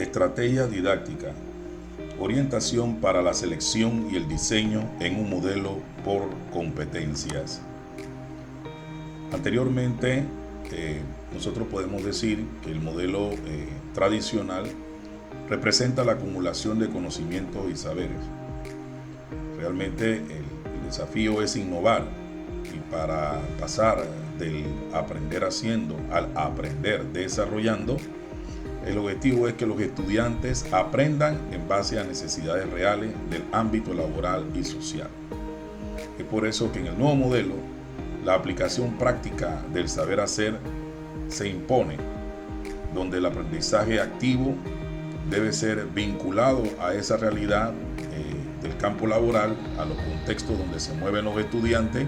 Estrategia didáctica. Orientación para la selección y el diseño en un modelo por competencias. Anteriormente, nosotros podemos decir que el modelo tradicional representa la acumulación de conocimientos y saberes. Realmente el desafío es innovar, y para pasar del aprender haciendo al aprender desarrollando, el objetivo es que los estudiantes aprendan en base a necesidades reales del ámbito laboral y social. Es por eso que en el nuevo modelo, la aplicación práctica del saber hacer se impone, donde el aprendizaje activo debe ser vinculado a esa realidad del campo laboral, a los contextos donde se mueven los estudiantes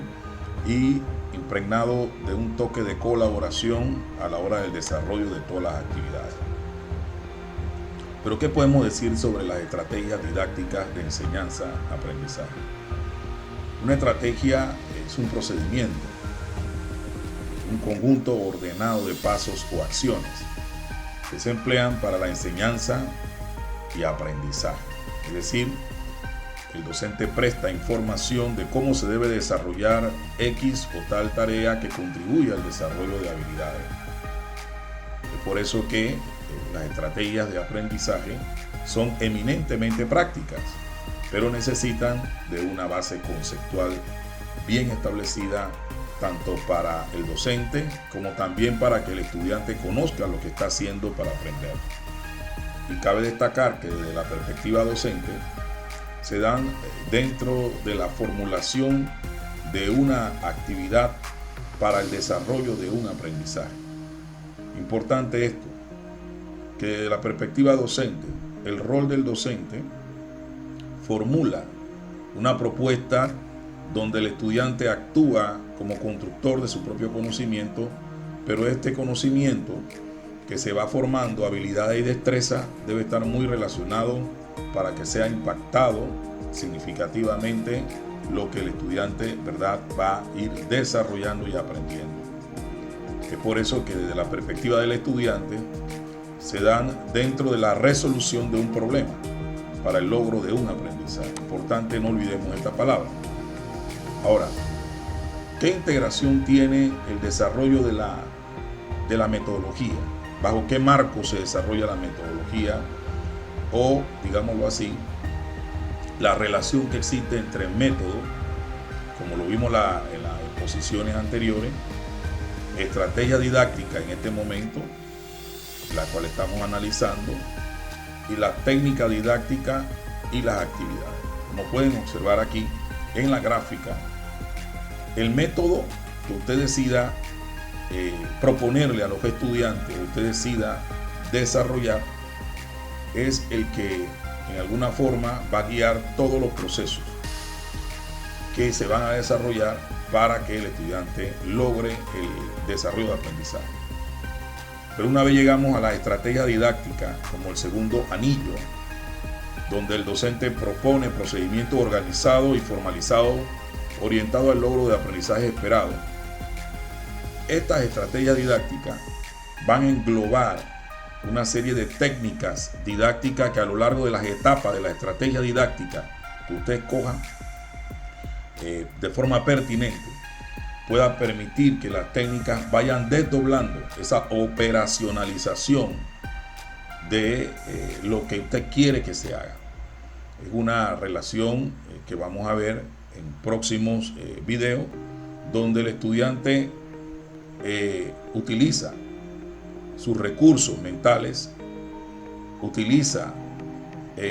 y impregnado de un toque de colaboración a la hora del desarrollo de todas las actividades. Pero ¿qué podemos decir sobre las estrategias didácticas de enseñanza-aprendizaje? Una estrategia es un procedimiento, un conjunto ordenado de pasos o acciones que se emplean para la enseñanza y aprendizaje. Es decir, el docente presta información de cómo se debe desarrollar X o tal tarea que contribuye al desarrollo de habilidades. Es por eso que las estrategias de aprendizaje son eminentemente prácticas, pero necesitan de una base conceptual bien establecida, tanto para el docente como también para que el estudiante conozca lo que está haciendo para aprender. Y cabe destacar que desde la perspectiva docente se dan dentro de la formulación de una actividad para el desarrollo de un aprendizaje. Importante esto, que desde la perspectiva docente, el rol del docente formula una propuesta donde el estudiante actúa como constructor de su propio conocimiento, pero este conocimiento que se va formando, habilidades y destreza, debe estar muy relacionado para que sea impactado significativamente lo que el estudiante, ¿verdad?, va a ir desarrollando y aprendiendo. Es por eso que desde la perspectiva del estudiante se dan dentro de la resolución de un problema para el logro de un aprendizaje. Importante, no olvidemos esta palabra. Ahora, ¿qué integración tiene el desarrollo de la metodología? ¿Bajo qué marco se desarrolla la metodología? O, digámoslo así, la relación que existe entre método, como lo vimos en las exposiciones anteriores, estrategia didáctica en este momento, la cual estamos analizando, y la técnica didáctica y las actividades. Como pueden observar aquí en la gráfica, el método que usted decida proponerle a los estudiantes, usted decida desarrollar, es el que en alguna forma va a guiar todos los procesos que se van a desarrollar para que el estudiante logre el desarrollo de aprendizaje. Pero una vez llegamos a la estrategia didáctica como el segundo anillo, donde el docente propone procedimientos organizados y formalizados orientados al logro de aprendizaje esperado. Estas estrategias didácticas van a englobar una serie de técnicas didácticas que a lo largo de las etapas de la estrategia didáctica que usted escoja de forma pertinente pueda permitir que las técnicas vayan desdoblando esa operacionalización de lo que usted quiere que se haga. Es una relación que vamos a ver en próximos videos, donde el estudiante utiliza sus recursos mentales, utiliza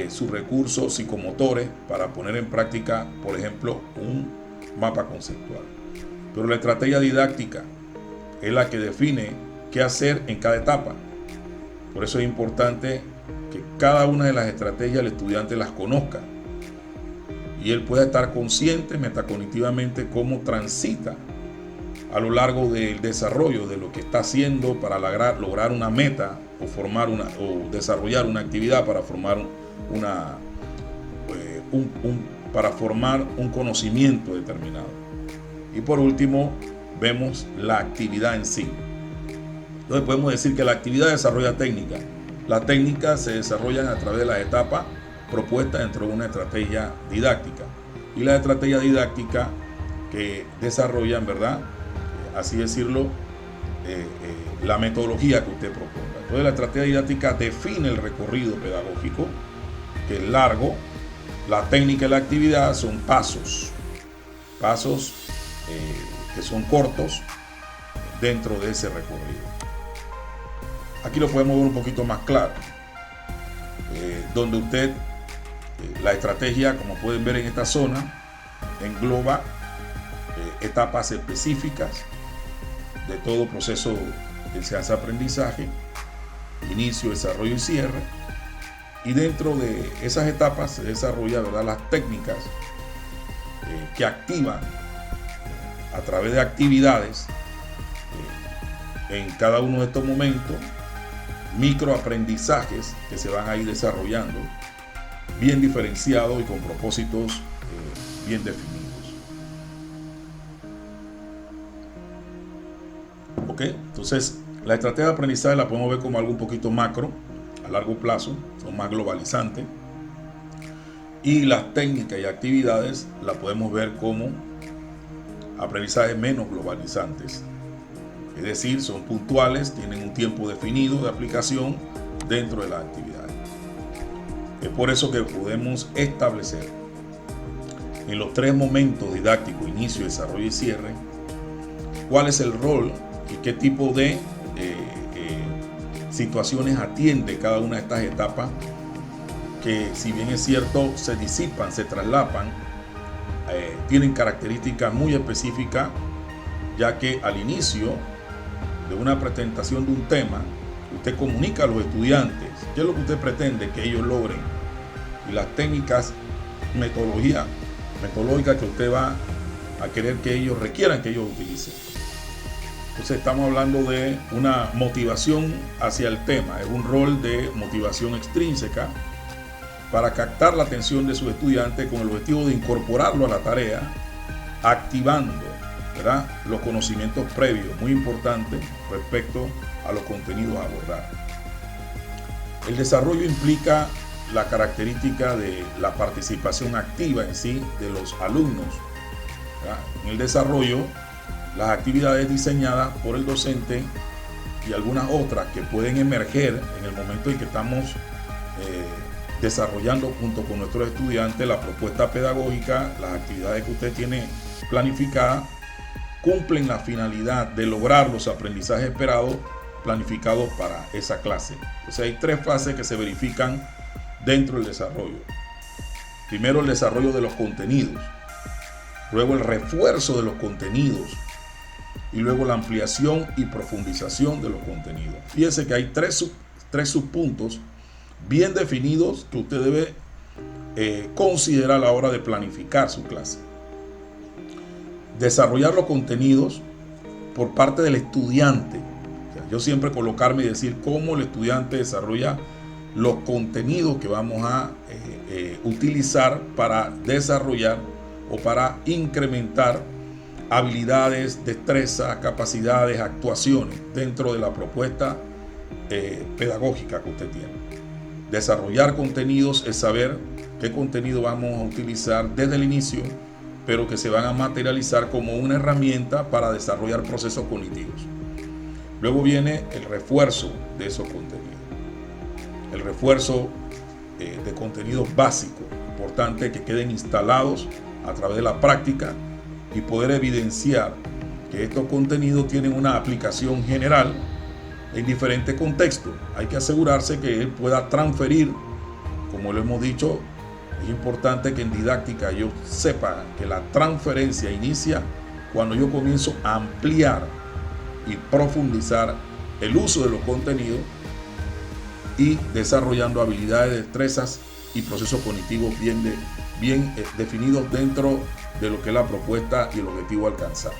sus recursos psicomotores para poner en práctica, por ejemplo, un mapa conceptual. Pero la estrategia didáctica es la que define qué hacer en cada etapa. Por eso es importante que cada una de las estrategias el estudiante las conozca y él pueda estar consciente metacognitivamente cómo transita a lo largo del desarrollo de lo que está haciendo para lograr una meta o desarrollar una actividad para formar un conocimiento determinado. Y por último, vemos la actividad en sí. Entonces podemos decir que la actividad desarrolla técnica Las técnicas se desarrollan a través de las etapas propuestas dentro de una estrategia didáctica. Y la estrategia didáctica que desarrollan, ¿verdad? Así decirlo, la metodología que usted proponga. Entonces la estrategia didáctica define el recorrido pedagógico, que es largo. La técnica y la actividad son pasos que son cortos dentro de ese recorrido. Aquí lo podemos ver un poquito más claro, donde usted, la estrategia, como pueden ver en esta zona, engloba etapas específicas de todo proceso de enseñanza-aprendizaje, inicio, desarrollo y cierre. Y dentro de esas etapas se desarrollan, ¿verdad?, las técnicas que activan a través de actividades en cada uno de estos momentos, microaprendizajes que se van a ir desarrollando, bien diferenciados y con propósitos bien definidos. ¿Ok? Entonces, la estrategia de aprendizaje la podemos ver como algo un poquito macro, a largo plazo, son más globalizantes. Y las técnicas y actividades la podemos ver como aprendizajes menos globalizantes. Es decir, son puntuales, tienen un tiempo definido de aplicación dentro de las actividades. Es por eso que podemos establecer en los 3 momentos didácticos, inicio, desarrollo y cierre, cuál es el rol y qué tipo de situaciones atiende cada una de estas etapas, que si bien es cierto se disipan, se traslapan, tienen características muy específicas, ya que al inicio de una presentación de un tema, usted comunica a los estudiantes qué es lo que usted pretende que ellos logren y las técnicas metodológicas que usted va a querer que ellos requieran que ellos utilicen. Entonces estamos hablando de una motivación hacia el tema, es un rol de motivación extrínseca para captar la atención de sus estudiantes con el objetivo de incorporarlo a la tarea, activando, ¿verdad?, los conocimientos previos, muy importantes respecto a los contenidos a abordar. El desarrollo implica la característica de la participación activa en sí de los alumnos, ¿verdad? En el desarrollo, las actividades diseñadas por el docente y algunas otras que pueden emerger en el momento en que estamos desarrollando junto con nuestros estudiantes la propuesta pedagógica, las actividades que usted tiene planificadas, cumplen la finalidad de lograr los aprendizajes esperados planificados para esa clase. Entonces hay 3 fases que se verifican dentro del desarrollo. Primero, el desarrollo de los contenidos, luego el refuerzo de los contenidos y luego la ampliación y profundización de los contenidos. Fíjese que hay tres subpuntos bien definidos que usted debe considerar a la hora de planificar su clase. Desarrollar los contenidos por parte del estudiante. O sea, yo siempre colocarme y decir cómo el estudiante desarrolla los contenidos que vamos a utilizar para desarrollar o para incrementar habilidades, destrezas, capacidades, actuaciones dentro de la propuesta pedagógica que usted tiene. Desarrollar contenidos es saber qué contenido vamos a utilizar desde el inicio, pero que se van a materializar como una herramienta para desarrollar procesos cognitivos. Luego viene el refuerzo de esos contenidos. El refuerzo de contenidos básicos, importante que queden instalados a través de la práctica y poder evidenciar que estos contenidos tienen una aplicación general en diferentes contextos. Hay que asegurarse que él pueda transferir, como lo hemos dicho, es importante que en didáctica yo sepa que la transferencia inicia cuando yo comienzo a ampliar y profundizar el uso de los contenidos y desarrollando habilidades, destrezas y procesos cognitivos bien definidos dentro de lo que es la propuesta y el objetivo a alcanzar.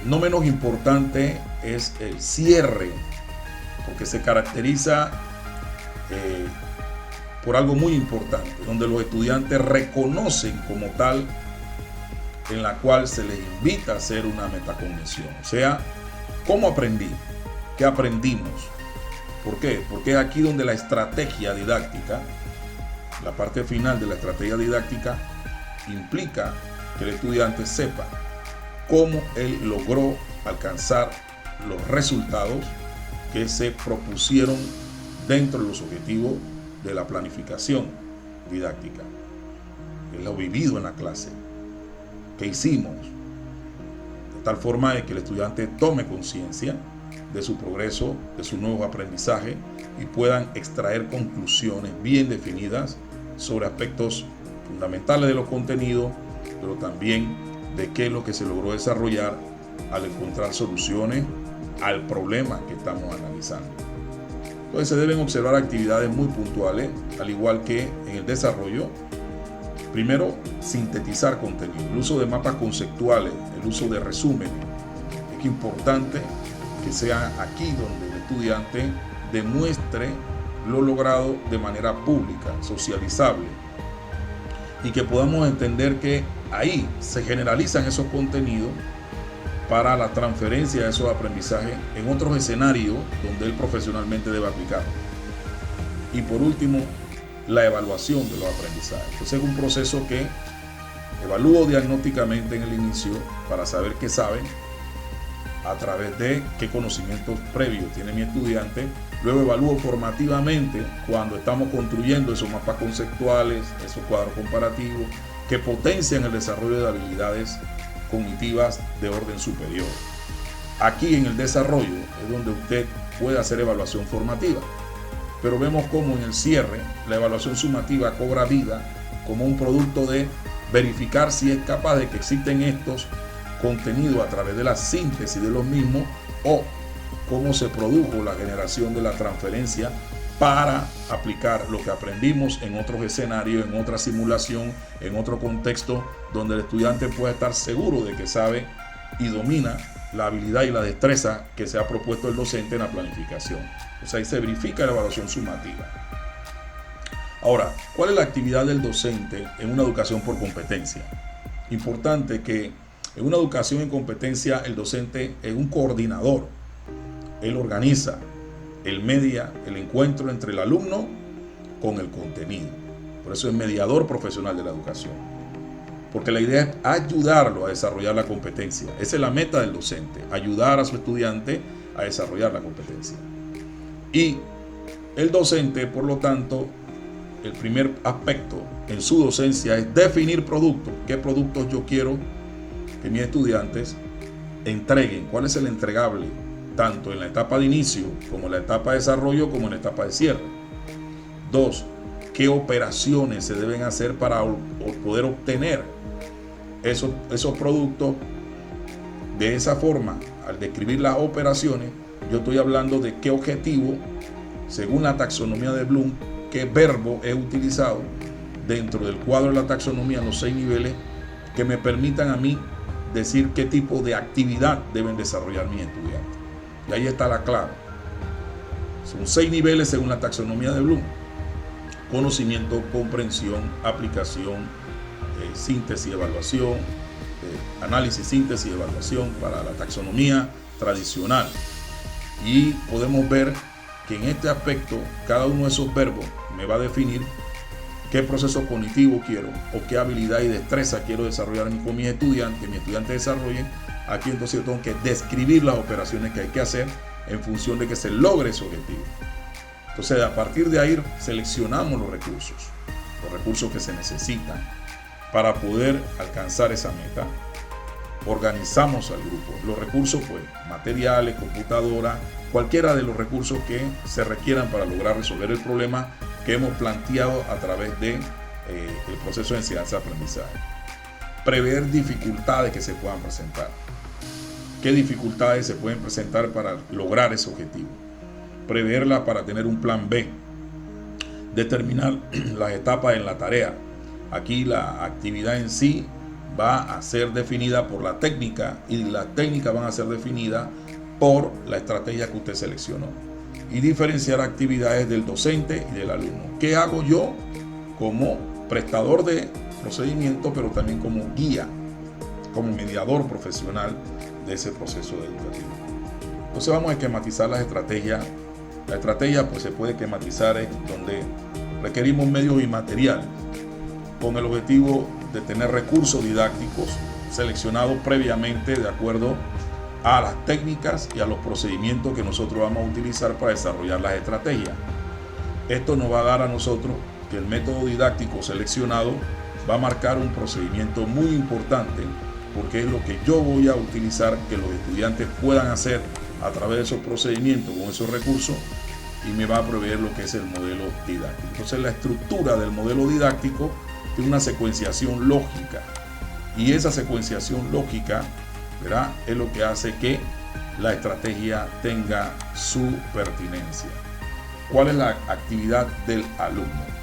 No menos importante es el cierre, porque se caracteriza por algo muy importante, donde los estudiantes reconocen como tal, en la cual se les invita a hacer una metacognición. O sea, ¿cómo aprendí? ¿Qué aprendimos? ¿Por qué? Porque es aquí donde la estrategia didáctica, la parte final de la estrategia didáctica, implica que el estudiante sepa cómo él logró alcanzar los resultados que se propusieron dentro de los objetivos de la planificación didáctica. Él lo vivido en la clase. ¿Qué hicimos? De tal forma de que el estudiante tome conciencia de su progreso, de su nuevo aprendizaje y puedan extraer conclusiones bien definidas sobre aspectos fundamentales de los contenidos, pero también de qué es lo que se logró desarrollar al encontrar soluciones al problema que estamos analizando. Entonces se deben observar actividades muy puntuales, al igual que en el desarrollo. Primero, sintetizar contenido, el uso de mapas conceptuales, el uso de resúmenes. Es importante que sea aquí donde el estudiante demuestre lo logrado de manera pública, socializable, y que podamos entender que ahí se generalizan esos contenidos para la transferencia de esos aprendizajes en otros escenarios donde él profesionalmente debe aplicarlo. Y por último, la evaluación de los aprendizajes. Entonces es un proceso que evalúo diagnósticamente en el inicio para saber qué sabe, a través de qué conocimientos previos tiene mi estudiante. Luego evalúo formativamente cuando estamos construyendo esos mapas conceptuales, esos cuadros comparativos que potencian el desarrollo de habilidades cognitivas de orden superior. Aquí en el desarrollo es donde usted puede hacer evaluación formativa, pero vemos cómo en el cierre la evaluación sumativa cobra vida como un producto de verificar si es capaz de que existen estos contenidos a través de la síntesis de los mismos, o cómo se produjo la generación de la transferencia para aplicar lo que aprendimos en otros escenarios, en otra simulación, en otro contexto, donde el estudiante puede estar seguro de que sabe y domina la habilidad y la destreza que se ha propuesto el docente en la planificación. O sea, ahí se verifica la evaluación sumativa. Ahora, ¿cuál es la actividad del docente en una educación por competencia? Importante que en una educación en competencia el docente es un coordinador. Él organiza, él media el encuentro entre el alumno con el contenido. Por eso es mediador profesional de la educación. Porque la idea es ayudarlo a desarrollar la competencia. Esa es la meta del docente, ayudar a su estudiante a desarrollar la competencia. Y el docente, por lo tanto, el primer aspecto en su docencia es definir productos. ¿Qué productos yo quiero que mis estudiantes entreguen? ¿Cuál es el entregable? Tanto en la etapa de inicio, como en la etapa de desarrollo, como en la etapa de cierre. 2. ¿Qué operaciones se deben hacer para poder obtener esos productos? De esa forma, al describir las operaciones, yo estoy hablando de qué objetivo, según la taxonomía de Bloom, qué verbo es utilizado dentro del cuadro de la taxonomía, los 6 niveles que me permitan a mí decir qué tipo de actividad deben desarrollar mis estudiantes. Y ahí está la clave. Son 6 niveles según la taxonomía de Bloom: conocimiento, comprensión, aplicación, síntesis, evaluación, análisis, síntesis, evaluación para la taxonomía tradicional. Y podemos ver que en este aspecto cada uno de esos verbos me va a definir qué proceso cognitivo quiero o qué habilidad y destreza quiero desarrollar con mis estudiantes, que mis estudiantes desarrollen. Aquí entonces yo tengo que describir las operaciones que hay que hacer en función de que se logre ese objetivo. Entonces, a partir de ahí seleccionamos los recursos que se necesitan para poder alcanzar esa meta. Organizamos al grupo. Los recursos, pues, materiales, computadora, cualquiera de los recursos que se requieran para lograr resolver el problema que hemos planteado a través de el proceso de enseñanza-aprendizaje. Prever dificultades que se puedan presentar. ¿Qué dificultades se pueden presentar para lograr ese objetivo? Preverlas para tener un plan B. Determinar las etapas en la tarea. Aquí la actividad en sí va a ser definida por la técnica, y las técnicas van a ser definidas por la estrategia que usted seleccionó. Y diferenciar actividades del docente y del alumno. ¿Qué hago yo como prestador de procedimiento, pero también como guía, como mediador profesional de ese proceso educativo? Entonces vamos a esquematizar las estrategias La estrategia pues se puede esquematizar donde requerimos medios y materiales con el objetivo de tener recursos didácticos seleccionados previamente de acuerdo a las técnicas y a los procedimientos que nosotros vamos a utilizar para desarrollar las estrategias. Esto nos va a dar a nosotros que el método didáctico seleccionado va a marcar un procedimiento muy importante, porque es lo que yo voy a utilizar que los estudiantes puedan hacer a través de esos procedimientos con esos recursos, y me va a proveer lo que es el modelo didáctico. Entonces la estructura del modelo didáctico tiene una secuenciación lógica, y esa secuenciación lógica, ¿verdad?, es lo que hace que la estrategia tenga su pertinencia. ¿Cuál es la actividad del alumno?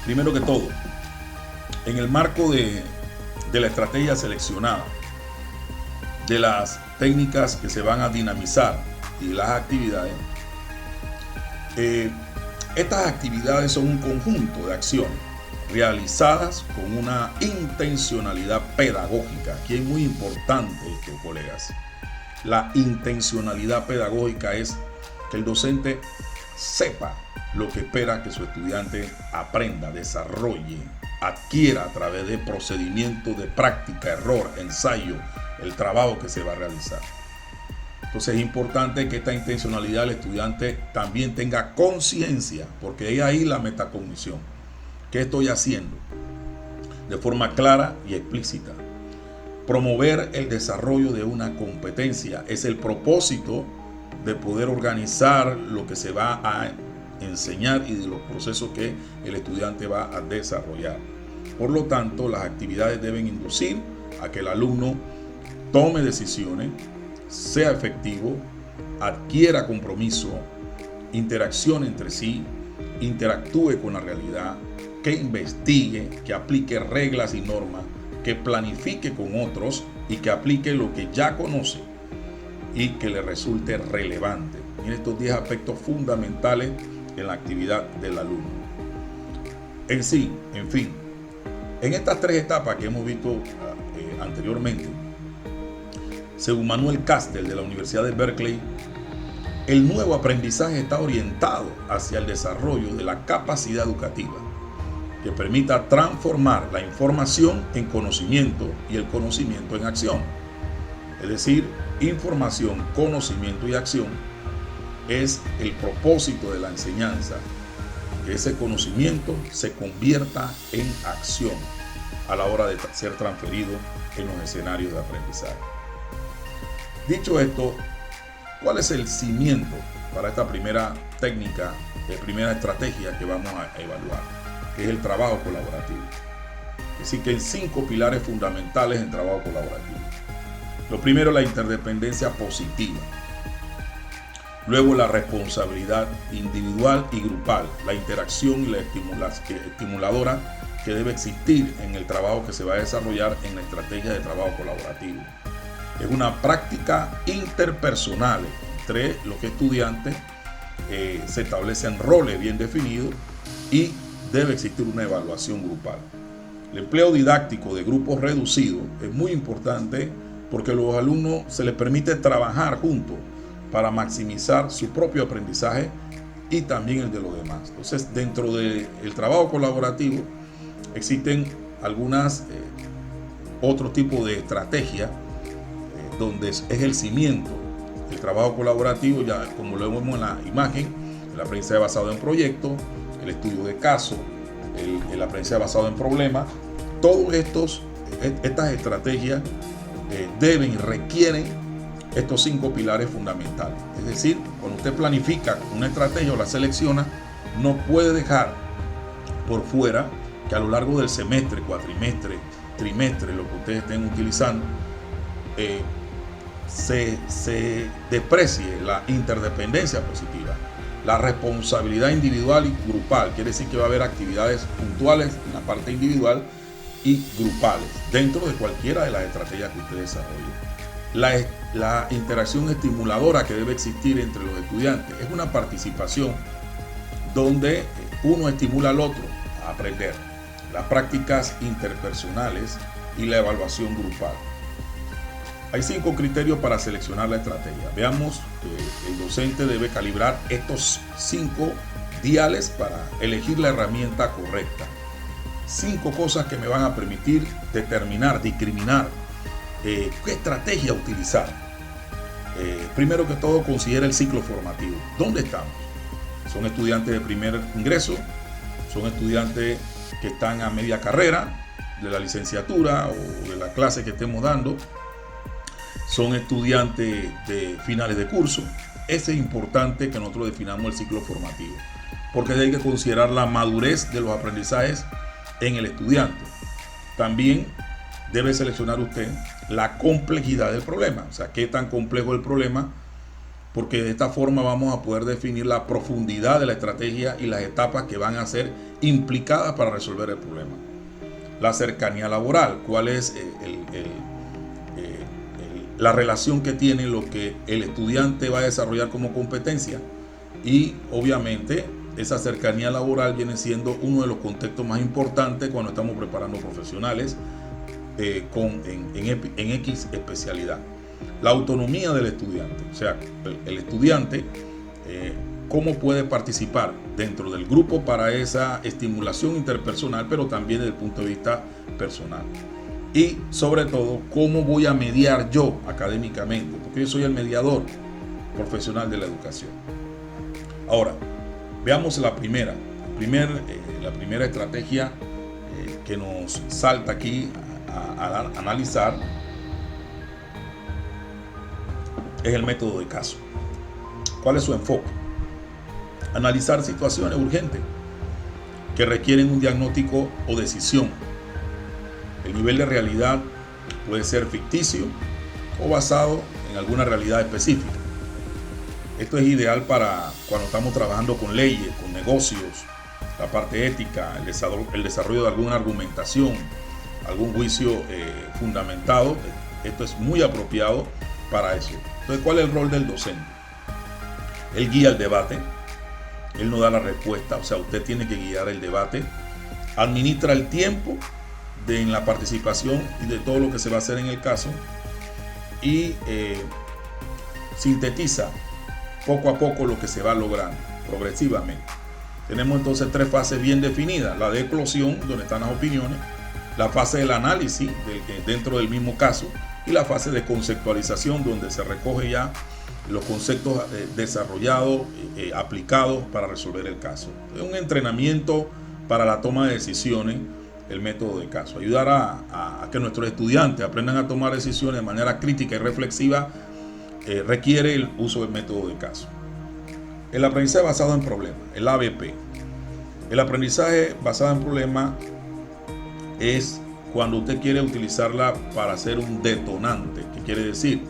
Primero que todo, en el marco de la estrategia seleccionada, de las técnicas que se van a dinamizar y las actividades, estas actividades son un conjunto de acciones realizadas con una intencionalidad pedagógica. Aquí es muy importante esto, colegas. La intencionalidad pedagógica es que el docente sepa lo que espera que su estudiante aprenda, desarrolle, adquiera a través de procedimientos de práctica, error, ensayo, el trabajo que se va a realizar. Entonces es importante que esta intencionalidad del estudiante también tenga conciencia, porque es ahí la metacognición. ¿Qué estoy haciendo? De forma clara y explícita. Promover el desarrollo de una competencia es el propósito de poder organizar lo que se va a enseñar y de los procesos que el estudiante va a desarrollar. Por lo tanto, las actividades deben inducir a que el alumno tome decisiones, sea efectivo, adquiera compromiso, interaccione entre sí, interactúe con la realidad, que investigue, que aplique reglas y normas, que planifique con otros y que aplique lo que ya conoce y que le resulte relevante. Miren estos 10 aspectos fundamentales en la actividad del alumno. En sí, en fin, en estas 3 etapas que hemos visto anteriormente, según Manuel Castel de la Universidad de Berkeley, el nuevo aprendizaje está orientado hacia el desarrollo de la capacidad educativa que permita transformar la información en conocimiento y el conocimiento en acción. Es decir, información, conocimiento y acción es el propósito de la enseñanza, que ese conocimiento se convierta en acción a la hora de ser transferido en los escenarios de aprendizaje. Dicho esto, ¿cuál es el cimiento para esta primera técnica, primera estrategia que vamos a evaluar? Que es el trabajo colaborativo. Es decir, que hay 5 pilares fundamentales en trabajo colaborativo. Lo primero, la interdependencia positiva. Luego, la responsabilidad individual y grupal, la interacción y la estimuladora que debe existir en el trabajo que se va a desarrollar en la estrategia de trabajo colaborativo. Es una práctica interpersonal entre los estudiantes, se establecen roles bien definidos y debe existir una evaluación grupal. El empleo didáctico de grupos reducidos es muy importante porque a los alumnos se les permite trabajar juntos para maximizar su propio aprendizaje y también el de los demás. Entonces, dentro del trabajo colaborativo existen algunas otro tipo de estrategias donde es el cimiento. El trabajo colaborativo, ya como lo vemos en la imagen, el aprendizaje basado en proyectos, el estudio de casos, el aprendizaje basado en problemas. Todas estas estrategias deben y requieren estos 5 pilares fundamentales. Es decir, cuando usted planifica una estrategia o la selecciona, no puede dejar por fuera que a lo largo del semestre, cuatrimestre, trimestre, lo que ustedes estén utilizando, se desprecie la interdependencia positiva, la responsabilidad individual y grupal. Quiere decir que va a haber actividades puntuales en la parte individual y grupales dentro de cualquiera de las estrategias que usted desarrolle. La interacción estimuladora que debe existir entre los estudiantes es una participación donde uno estimula al otro a aprender, las prácticas interpersonales y la evaluación grupal. Hay 5 criterios para seleccionar la estrategia. Veamos que el docente debe calibrar estos 5 diales para elegir la herramienta correcta. 5 cosas que me van a permitir determinar, discriminar qué estrategia utilizar. Primero que todo, considera el ciclo formativo. ¿Dónde estamos? ¿Son estudiantes de primer ingreso? ¿Son estudiantes que están a media carrera de la licenciatura o de la clase que estemos dando? ¿Son estudiantes de finales de curso? Es importante que nosotros definamos el ciclo formativo, porque hay que considerar la madurez de los aprendizajes en el estudiante. También debe seleccionar usted la complejidad del problema, o sea, qué tan complejo es el problema, porque de esta forma vamos a poder definir la profundidad de la estrategia y las etapas que van a ser implicadas para resolver el problema. La cercanía laboral, cuál es la relación que tiene lo que el estudiante va a desarrollar como competencia, y obviamente esa cercanía laboral viene siendo uno de los contextos más importantes cuando estamos preparando profesionales en X especialidad. La autonomía del estudiante, o sea, el estudiante cómo puede participar dentro del grupo para esa estimulación interpersonal, pero también desde el punto de vista personal. Y sobre todo, cómo voy a mediar yo académicamente, porque yo soy el mediador profesional de la educación. Ahora, veamos la primera estrategia que nos salta aquí a analizar, es el método de caso. ¿Cuál es su enfoque? Analizar situaciones urgentes que requieren un diagnóstico o decisión. El nivel de realidad puede ser ficticio o basado en alguna realidad específica. Esto es ideal para cuando estamos trabajando con leyes, con negocios, la parte ética, el desarrollo de alguna argumentación, algún juicio fundamentado. Esto es muy apropiado para eso. Entonces, ¿cuál es el rol del docente? Él guía el debate, él no da la respuesta, o sea, usted tiene que guiar el debate, administra el tiempo en la participación y de todo lo que se va a hacer en el caso, y sintetiza poco a poco lo que se va logrando progresivamente. Tenemos entonces 3 fases bien definidas: la de eclosión, donde están las opiniones; la fase del análisis dentro del mismo caso; y la fase de conceptualización, donde se recoge ya los conceptos desarrollados, aplicados para resolver el caso. Es un entrenamiento para la toma de decisiones, el método de caso. Ayudar a que nuestros estudiantes aprendan a tomar decisiones de manera crítica y reflexiva requiere el uso del método de caso. El aprendizaje basado en problemas, el ABP. El aprendizaje basado en problemas es cuando usted quiere utilizarla para hacer un detonante, que quiere decir,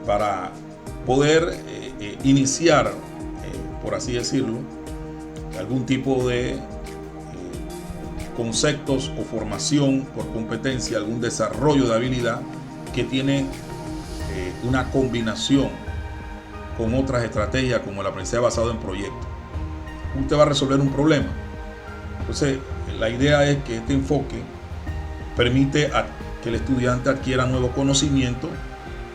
para poder iniciar, por así decirlo, algún tipo de conceptos o formación por competencia, algún desarrollo de habilidad que tiene una combinación con otras estrategias, como el aprendizaje basado en proyectos. Usted va a resolver un problema. Entonces, la idea es que este enfoque permite que el estudiante adquiera nuevo conocimiento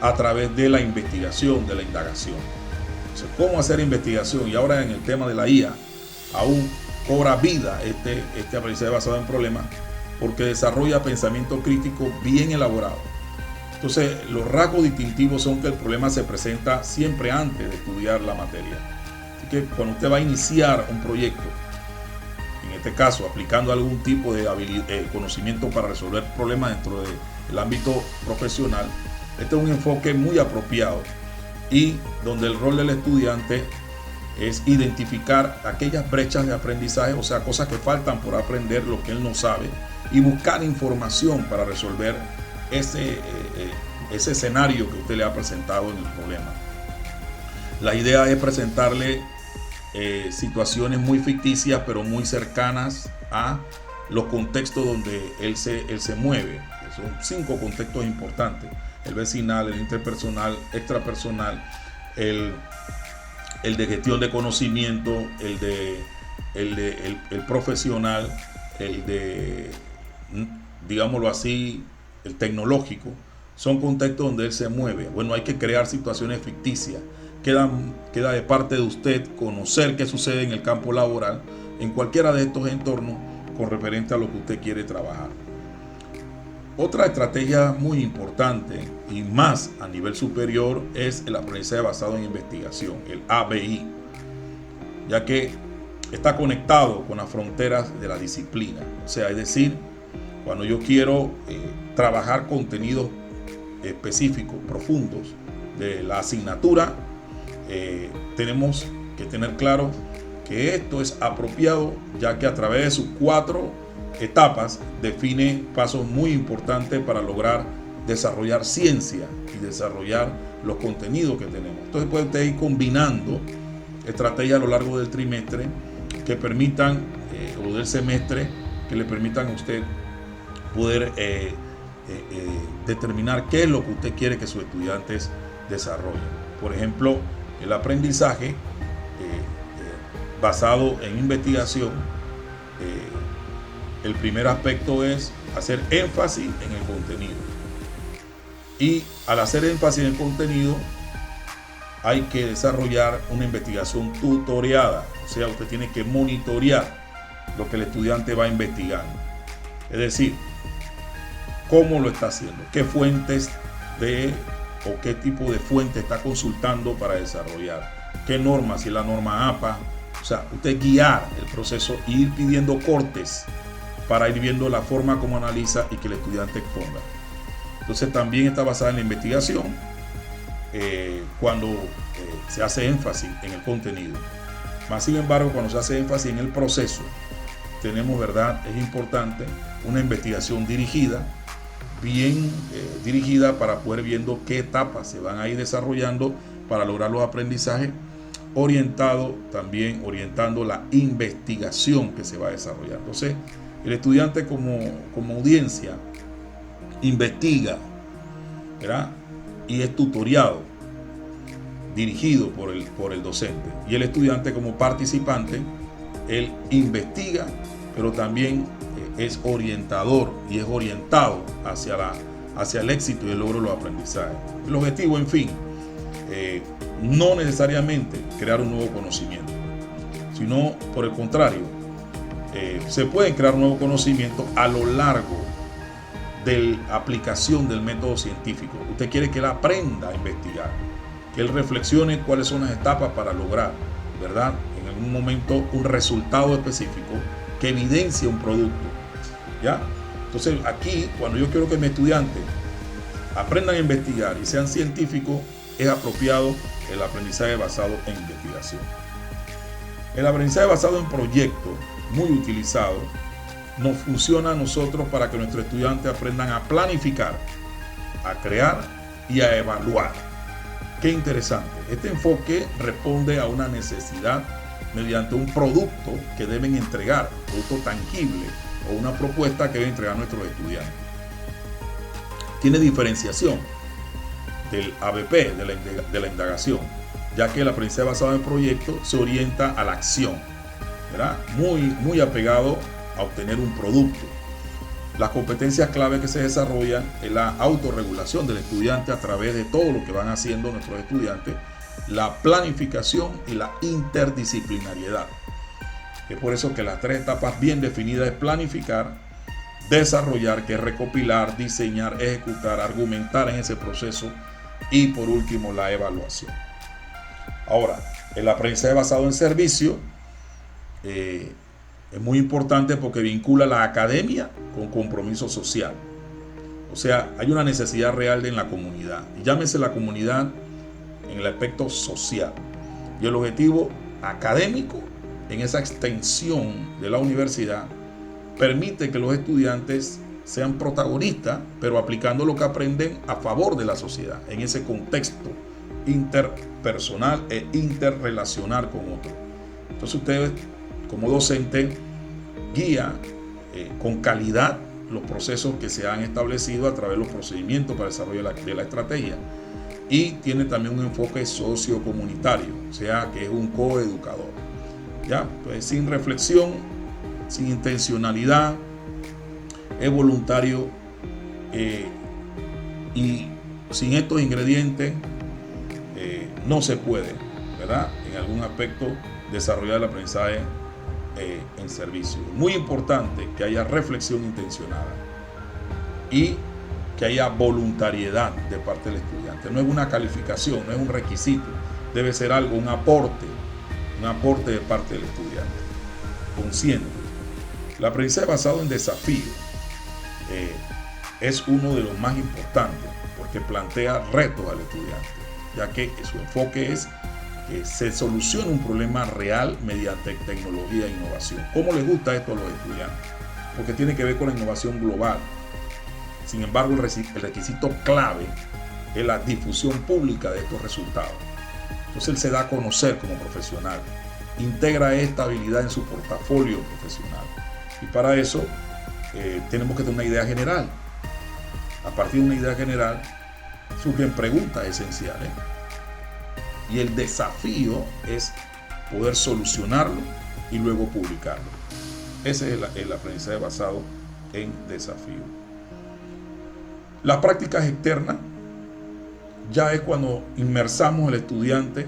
a través de la investigación, de la indagación. Entonces, ¿cómo hacer investigación? Y ahora en el tema de la IA, aún cobra vida este aprendizaje basado en problemas, porque desarrolla pensamiento crítico bien elaborado. Entonces, los rasgos distintivos son que el problema se presenta siempre antes de estudiar la materia. Así que cuando usted va a iniciar un proyecto, en este caso aplicando algún tipo de conocimiento para resolver problemas dentro del ámbito profesional, este es un enfoque muy apropiado, y donde el rol del estudiante es identificar aquellas brechas de aprendizaje, o sea, cosas que faltan por aprender, lo que él no sabe, y buscar información para resolver ese escenario que usted le ha presentado en el problema. La idea es presentarle situaciones muy ficticias, pero muy cercanas a los contextos donde él se mueve. Son 5 contextos importantes: el vecinal, el interpersonal, extrapersonal, el de gestión de conocimiento, el profesional, el de, digámoslo así, el tecnológico. son contextos donde él se mueve. Bueno, hay que crear situaciones ficticias. Queda de parte de usted conocer qué sucede en el campo laboral, en cualquiera de estos entornos, con referente a lo que usted quiere trabajar. Otra estrategia muy importante y más a nivel superior es el aprendizaje basado en investigación, el ABI, ya que está conectado con las fronteras de la disciplina. O sea, es decir, cuando yo quiero trabajar contenidos específicos, profundos de la asignatura, tenemos que tener claro que esto es apropiado, ya que a través de sus 4 etapas define pasos muy importantes para lograr desarrollar ciencia y desarrollar los contenidos que tenemos. Entonces puede usted ir combinando estrategias a lo largo del trimestre que permitan, o del semestre, que le permitan a usted poder determinar qué es lo que usted quiere que sus estudiantes desarrollen. Por ejemplo, el aprendizaje basado en investigación, el primer aspecto es hacer énfasis en el contenido. Y al hacer énfasis en el contenido, hay que desarrollar una investigación tutoriada. O sea, usted tiene que monitorear lo que el estudiante va investigando. Es decir, cómo lo está haciendo, qué fuentes o qué tipo de fuente está consultando para desarrollar, qué norma, si es la norma APA. O sea, usted guiar el proceso e ir pidiendo cortes para ir viendo la forma como analiza y que el estudiante exponga. Entonces también está basada en la investigación cuando se hace énfasis en el contenido. Más sin embargo, cuando se hace énfasis en el proceso, tenemos, ¿verdad? Es importante una investigación dirigida, bien dirigida, para poder viendo qué etapas se van a ir desarrollando para lograr los aprendizajes, orientando la investigación que se va a desarrollar. Entonces, el estudiante como audiencia investiga, ¿verdad? Y es tutoriado, dirigido por el docente. Y el estudiante como participante, él investiga, pero también es orientador y es orientado hacia el éxito y el logro de los aprendizajes. El objetivo, en fin, no necesariamente crear un nuevo conocimiento, sino por el contrario, se pueden crear nuevos conocimientos a lo largo de la aplicación del método científico. Usted quiere que él aprenda a investigar, que él reflexione cuáles son las etapas para lograr, ¿verdad?, en algún momento un resultado específico que evidencia un producto, ¿ya? Entonces aquí, cuando yo quiero que mis estudiantes aprendan a investigar y sean científicos, es apropiado el aprendizaje basado en investigación. El aprendizaje basado en proyectos, muy utilizado, nos funciona a nosotros para que nuestros estudiantes aprendan a planificar, a crear y a evaluar. Qué interesante. Este enfoque responde a una necesidad mediante un producto que deben entregar, un producto tangible o una propuesta que deben entregar nuestros estudiantes. Tiene diferenciación del ABP, de la indagación, ya que el aprendizaje basado en proyectos se orienta a la acción, ¿verdad? Muy apegado a obtener un producto. Las competencias clave que se desarrollan es la autorregulación del estudiante a través de todo lo que van haciendo nuestros estudiantes, la planificación y la interdisciplinariedad. Es por eso que las 3 etapas bien definidas es planificar, desarrollar, que es recopilar, diseñar, ejecutar, argumentar en ese proceso, y por último la evaluación. Ahora, el aprendizaje basado en servicio es muy importante porque vincula la academia con compromiso social. O sea, hay una necesidad real en la comunidad, y llámese la comunidad en el aspecto social, y el objetivo académico en esa extensión de la universidad permite que los estudiantes sean protagonistas, pero aplicando lo que aprenden a favor de la sociedad, en ese contexto interpersonal e interrelacional con otros. Entonces ustedes, como docente, guía con calidad los procesos que se han establecido a través de los procedimientos para el desarrollo de la estrategia, y tiene también un enfoque sociocomunitario, o sea que es un coeducador. ¿Ya? Pues sin reflexión, sin intencionalidad, es voluntario Y sin estos ingredientes no se puede, ¿verdad?, en algún aspecto desarrollar el aprendizaje en servicio. Muy importante que haya reflexión intencionada y que haya voluntariedad de parte del estudiante. No es una calificación, no es un requisito, debe ser algo, un aporte de parte del estudiante, consciente. El aprendizaje basado en desafío es uno de los más importantes porque plantea retos al estudiante, ya que su enfoque es que se solucione un problema real mediante tecnología e innovación. ¿Cómo les gusta esto a los estudiantes? Porque tiene que ver con la innovación global. Sin embargo, el requisito clave es la difusión pública de estos resultados. Entonces él se da a conocer como profesional, integra esta habilidad en su portafolio profesional. Y para eso tenemos que tener una idea general. A partir de una idea general surgen preguntas esenciales. Y el desafío es poder solucionarlo y luego publicarlo. Ese es el aprendizaje basado en desafío. Las prácticas externas ya es cuando inmersamos al estudiante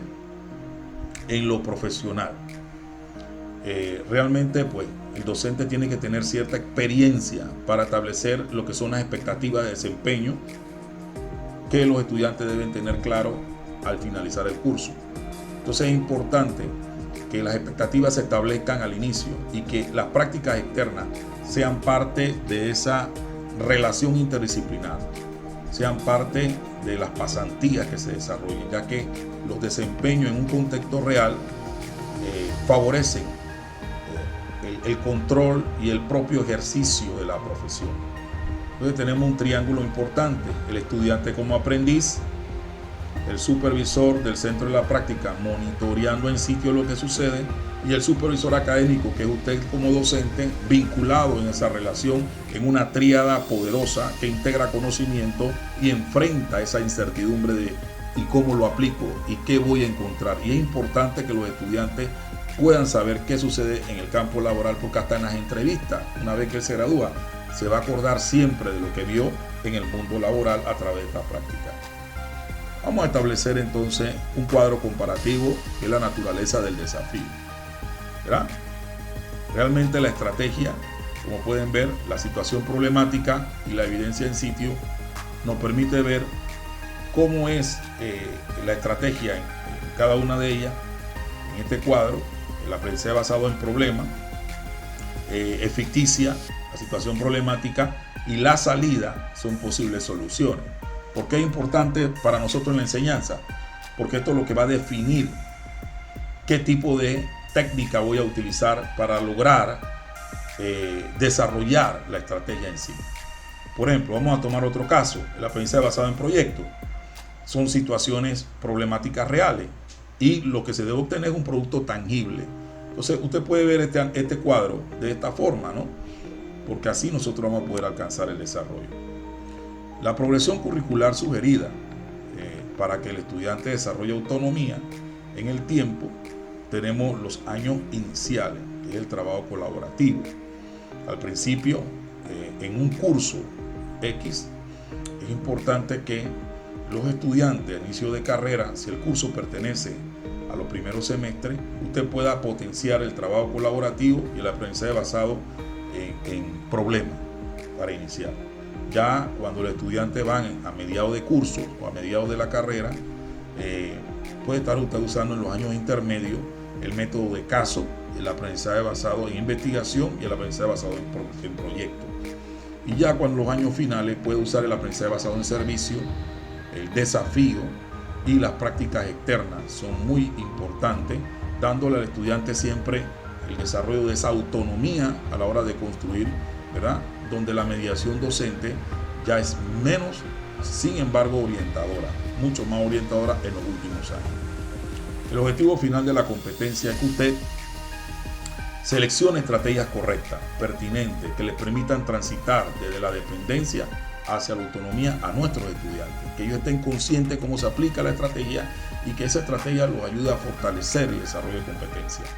en lo profesional. Realmente, pues, el docente tiene que tener cierta experiencia para establecer lo que son las expectativas de desempeño que los estudiantes deben tener claro al finalizar el curso. Entonces es importante que las expectativas se establezcan al inicio y que las prácticas externas sean parte de esa relación interdisciplinar, sean parte de las pasantías que se desarrollen, ya que los desempeños en un contexto real favorecen el control y el propio ejercicio de la profesión. Entonces tenemos un triángulo importante: el estudiante como aprendiz, el supervisor del centro de la práctica monitoreando en sitio lo que sucede, y el supervisor académico, que es usted como docente, vinculado en esa relación en una tríada poderosa que integra conocimiento y enfrenta esa incertidumbre de ¿y cómo lo aplico? ¿Y qué voy a encontrar? Y es importante que los estudiantes puedan saber qué sucede en el campo laboral, porque hasta en las entrevistas, una vez que él se gradúa, se va a acordar siempre de lo que vio en el mundo laboral a través de esta práctica. Vamos a establecer entonces un cuadro comparativo que es la naturaleza del desafío, ¿verdad? Realmente la estrategia, como pueden ver, la situación problemática y la evidencia en sitio nos permite ver cómo es la estrategia en cada una de ellas. En este cuadro, el aprendizaje basado en problemas es ficticia, la situación problemática, y la salida son posibles soluciones. ¿Por qué es importante para nosotros en la enseñanza? Porque esto es lo que va a definir qué tipo de técnica voy a utilizar para lograr desarrollar la estrategia en sí. Por ejemplo, vamos a tomar otro caso: el aprendizaje basado en proyectos. Son situaciones problemáticas reales y lo que se debe obtener es un producto tangible. Entonces usted puede ver este cuadro de esta forma, ¿no? Porque así nosotros vamos a poder alcanzar el desarrollo. La progresión curricular sugerida para que el estudiante desarrolle autonomía en el tiempo, tenemos los años iniciales, que es el trabajo colaborativo. Al principio, en un curso X, es importante que los estudiantes a inicio de carrera, si el curso pertenece a los primeros semestres, usted pueda potenciar el trabajo colaborativo y el aprendizaje basado en problemas para iniciar. Ya cuando los estudiantes van a mediados de curso o a mediados de la carrera, puede estar usted usando en los años intermedios el método de caso, el aprendizaje basado en investigación y el aprendizaje basado en proyectos. Y ya cuando los años finales puede usar el aprendizaje basado en servicio, el desafío y las prácticas externas. Son muy importantes, dándole al estudiante siempre el desarrollo de esa autonomía a la hora de construir, ¿verdad? Donde la mediación docente ya es menos, sin embargo, orientadora, mucho más orientadora en los últimos años. El objetivo final de la competencia es que usted seleccione estrategias correctas, pertinentes, que les permitan transitar desde la dependencia hacia la autonomía a nuestros estudiantes, que ellos estén conscientes de cómo se aplica la estrategia y que esa estrategia los ayude a fortalecer el desarrollo de competencias.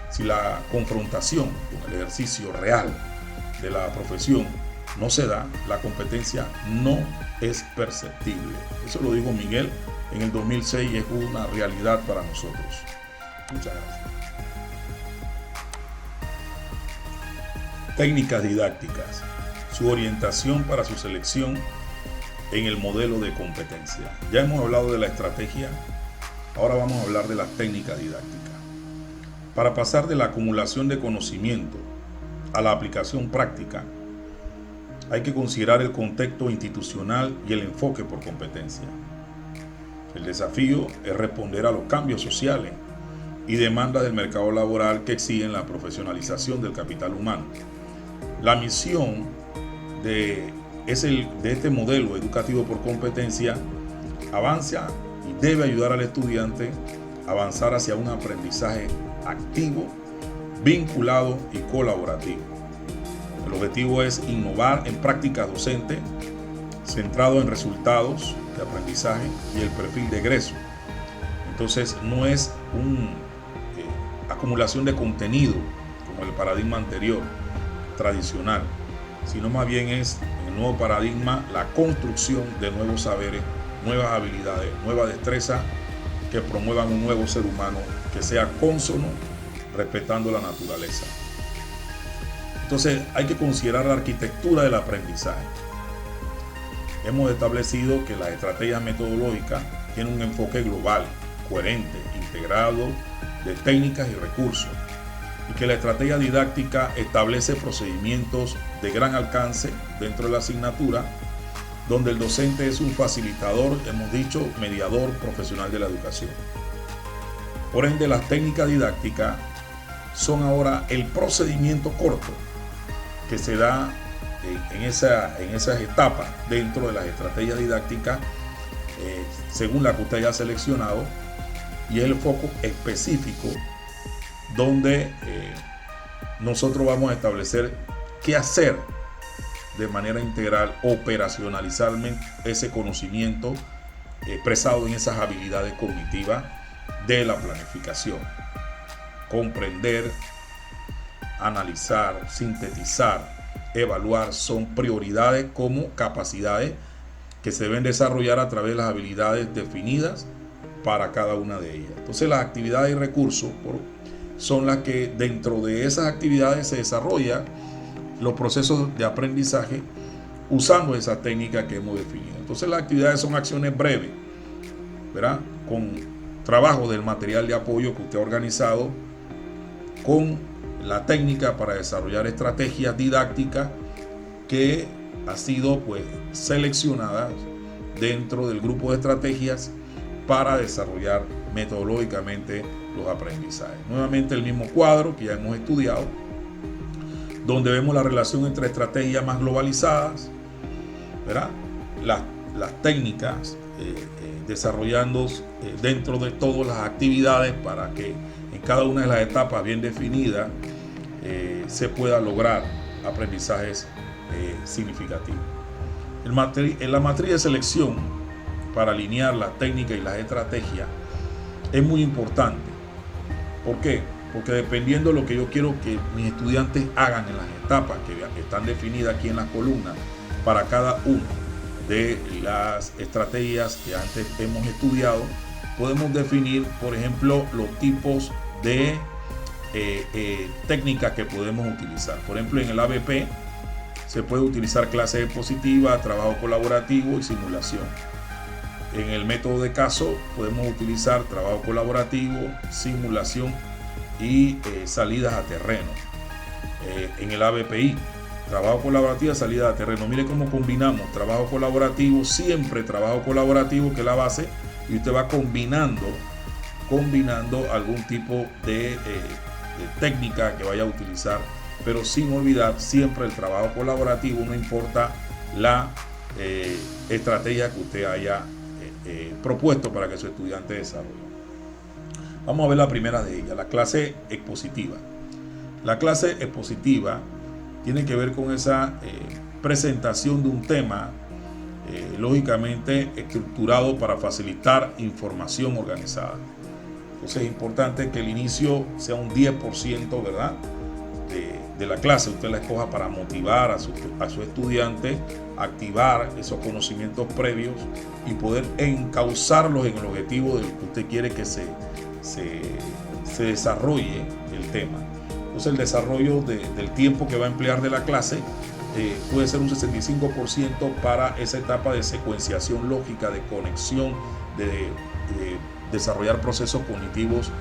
Si la confrontación con el ejercicio real de la profesión no se da, la competencia no es perceptible. Eso lo dijo Miguel en el 2006 y es una realidad para nosotros. Muchas gracias. Técnicas didácticas, su orientación para su selección en el modelo de competencia. Ya hemos hablado de la estrategia, ahora vamos a hablar de las técnicas didácticas. Para pasar de la acumulación de conocimiento a la aplicación práctica, hay que considerar el contexto institucional y el enfoque por competencia. El desafío es responder a los cambios sociales y demandas del mercado laboral que exigen la profesionalización del capital humano. La misión de este modelo educativo por competencia avanza y debe ayudar al estudiante a avanzar hacia un aprendizaje activo, vinculado y colaborativo. El objetivo es innovar en prácticas docentes, centrado en resultados de aprendizaje y el perfil de egreso. Entonces no es una acumulación de contenido como el paradigma anterior, tradicional, sino más bien es en el nuevo paradigma la construcción de nuevos saberes, nuevas habilidades, nuevas destrezas que promuevan un nuevo ser humano que sea cónsono, respetando la naturaleza. Entonces hay que considerar la arquitectura del aprendizaje. Hemos establecido que las estrategias metodológicas tienen un enfoque global, coherente, integrado de técnicas y recursos, y que la estrategia didáctica establece procedimientos de gran alcance dentro de la asignatura, donde el docente es un facilitador, hemos dicho, mediador profesional de la educación. Por ende, las técnicas didácticas son ahora el procedimiento corto que se da en esas etapas dentro de las estrategias didácticas, según la que usted haya seleccionado, y es el foco específico donde nosotros vamos a establecer qué hacer de manera integral, operacionalizar ese conocimiento expresado en esas habilidades cognitivas de la planificación. Comprender, analizar, sintetizar, evaluar son prioridades como capacidades que se deben desarrollar a través de las habilidades definidas para cada una de ellas. Entonces las actividades y recursos son las que dentro de esas actividades se desarrollan los procesos de aprendizaje usando esa técnica que hemos definido. Entonces las actividades son acciones breves, ¿verdad? Con trabajo del material de apoyo que usted ha organizado, con la técnica para desarrollar estrategias didácticas que ha sido seleccionada dentro del grupo de estrategias para desarrollar metodológicamente los aprendizajes. Nuevamente el mismo cuadro que ya hemos estudiado, donde vemos la relación entre estrategias más globalizadas, ¿verdad? Las técnicas desarrollando dentro de todas las actividades para que en cada una de las etapas bien definidas se pueda lograr aprendizajes significativos. En la matriz de selección para alinear la técnica y las estrategias es muy importante. ¿Por qué? Porque dependiendo de lo que yo quiero que mis estudiantes hagan en las etapas que están definidas aquí en las columnas para cada una de las estrategias que antes hemos estudiado, podemos definir, por ejemplo, los tipos de técnicas que podemos utilizar. Por ejemplo, en el ABP se puede utilizar clase expositiva, trabajo colaborativo y simulación. En el método de caso podemos utilizar trabajo colaborativo, simulación y salidas a terreno. En el ABPI, trabajo colaborativo, salida a terreno. Mire cómo combinamos trabajo colaborativo, siempre trabajo colaborativo, que es la base, y usted va combinando algún tipo de técnica que vaya a utilizar, pero sin olvidar siempre el trabajo colaborativo, no importa la estrategia que usted haya propuesto para que su estudiante desarrolle. Vamos a ver la primera de ellas, la clase expositiva. La clase expositiva tiene que ver con esa presentación de un tema lógicamente estructurado para facilitar información organizada. Entonces es importante que el inicio sea un 10%, ¿verdad?, de la clase usted la escoja para motivar a su estudiante, activar esos conocimientos previos y poder encauzarlos en el objetivo del que usted quiere que se desarrolle el tema. Entonces el desarrollo del tiempo que va a emplear de la clase puede ser un 65% para esa etapa de secuenciación lógica, de conexión, de desarrollar procesos cognitivos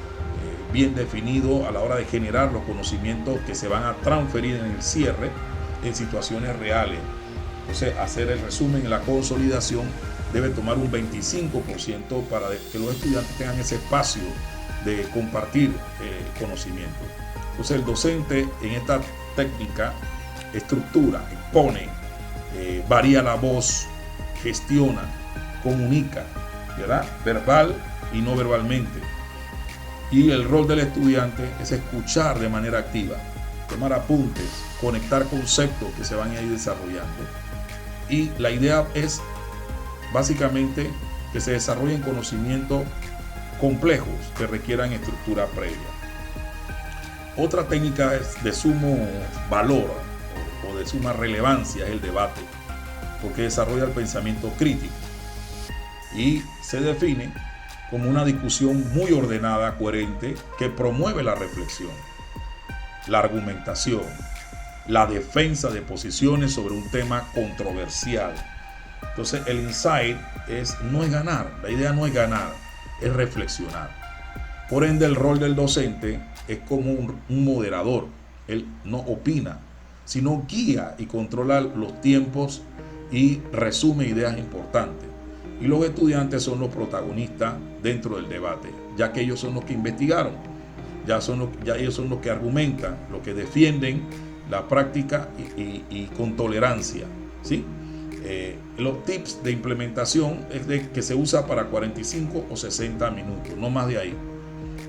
bien definidos a la hora de generar los conocimientos que se van a transferir en el cierre en situaciones reales. Entonces, hacer el resumen, la consolidación debe tomar un 25% para que los estudiantes tengan ese espacio de compartir conocimiento. Entonces, el docente en esta técnica estructura, expone, varía la voz, gestiona, comunica, ¿verdad? Verbal y no verbalmente. Y el rol del estudiante es escuchar de manera activa, tomar apuntes, conectar conceptos que se van a ir desarrollando. Y la idea es básicamente que se desarrollen conocimientos complejos que requieran estructura previa. Otra técnica de sumo valor o de suma relevancia es el debate, porque desarrolla el pensamiento crítico y se define como una discusión muy ordenada, coherente, que promueve la reflexión, la argumentación, la defensa de posiciones sobre un tema controversial. Entonces el insight no es ganar, la idea no es ganar, es reflexionar. Por ende, el rol del docente es como un moderador. Él no opina, sino guía y controla los tiempos y resume ideas importantes. Y los estudiantes son los protagonistas dentro del debate, ya que ellos son los que investigaron, ya ellos son los que argumentan, los que defienden la práctica y con tolerancia, ¿sí? Los tips de implementación es de que se usa para 45 o 60 minutos, no más de ahí.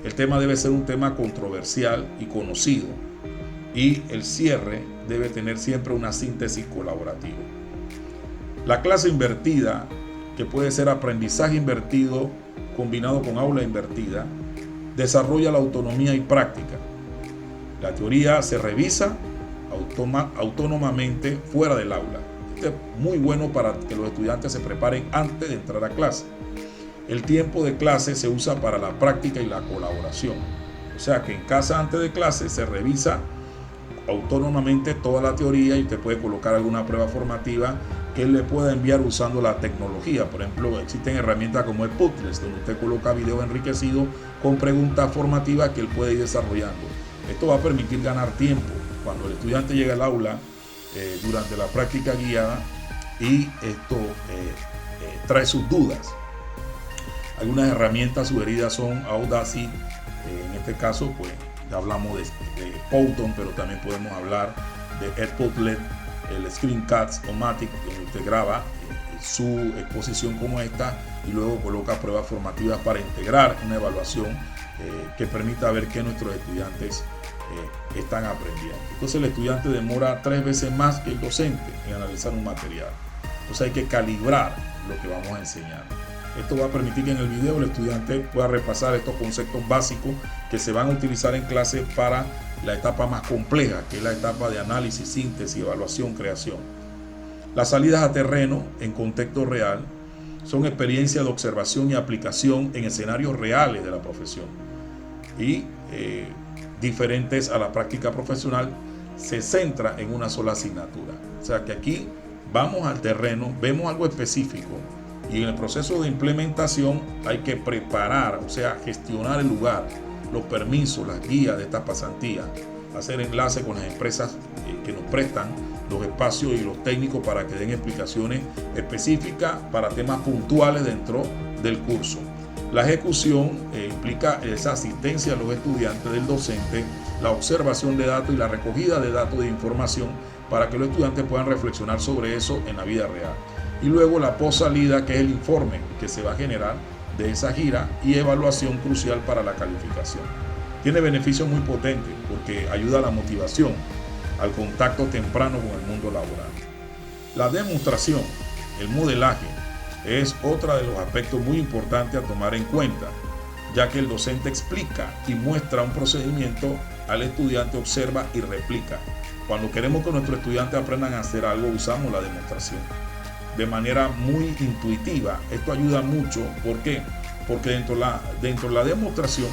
El tema debe ser un tema controversial y conocido, y el cierre debe tener siempre una síntesis colaborativa. La clase invertida, que puede ser aprendizaje invertido combinado con aula invertida, desarrolla la autonomía y práctica. La teoría se revisa autónomamente fuera del aula. Esto es muy bueno para que los estudiantes se preparen antes de entrar a clase. El tiempo de clase se usa para la práctica y la colaboración. O sea que en casa antes de clase se revisa autónomamente toda la teoría y usted puede colocar alguna prueba formativa que él le pueda enviar usando la tecnología. Por ejemplo, existen herramientas como el Padlet, donde usted coloca videos enriquecidos con preguntas formativas que él puede ir desarrollando. Esto va a permitir ganar tiempo cuando el estudiante llega al aula durante la práctica guiada y esto trae sus dudas. Algunas herramientas sugeridas son Audacity, en este caso pues ya hablamos de Python, pero también podemos hablar de Padlet, el Screencast-O-Matic, donde usted graba su exposición como esta y luego coloca pruebas formativas para integrar una evaluación que permita ver qué nuestros estudiantes están aprendiendo. Entonces el estudiante demora 3 veces más que el docente en analizar un material. Entonces hay que calibrar lo que vamos a enseñar. Esto va a permitir que en el video el estudiante pueda repasar estos conceptos básicos que se van a utilizar en clase para la etapa más compleja, que es la etapa de análisis, síntesis, evaluación, creación. Las salidas a terreno en contexto real son experiencias de observación y aplicación en escenarios reales de la profesión y diferentes a la práctica profesional, se centra en una sola asignatura. O sea que aquí vamos al terreno, vemos algo específico y en el proceso de implementación hay que preparar, o sea, gestionar el lugar, los permisos, las guías de estas pasantías, hacer enlace con las empresas que nos prestan los espacios y los técnicos para que den explicaciones específicas para temas puntuales dentro del curso. La ejecución implica esa asistencia a los estudiantes del docente, la observación de datos y la recogida de datos de información para que los estudiantes puedan reflexionar sobre eso en la vida real. Y luego la post-salida, que es el informe que se va a generar de esa gira y evaluación crucial para la calificación. Tiene beneficios muy potentes porque ayuda a la motivación, al contacto temprano con el mundo laboral. La demostración, el modelaje, es otra de los aspectos muy importantes a tomar en cuenta. ya que el docente explica y muestra un procedimiento, al estudiante observa y replica. Cuando queremos que nuestros estudiantes aprendan a hacer algo, usamos la demostración de manera muy intuitiva. Esto ayuda mucho. ¿Por qué? Porque dentro de la demostración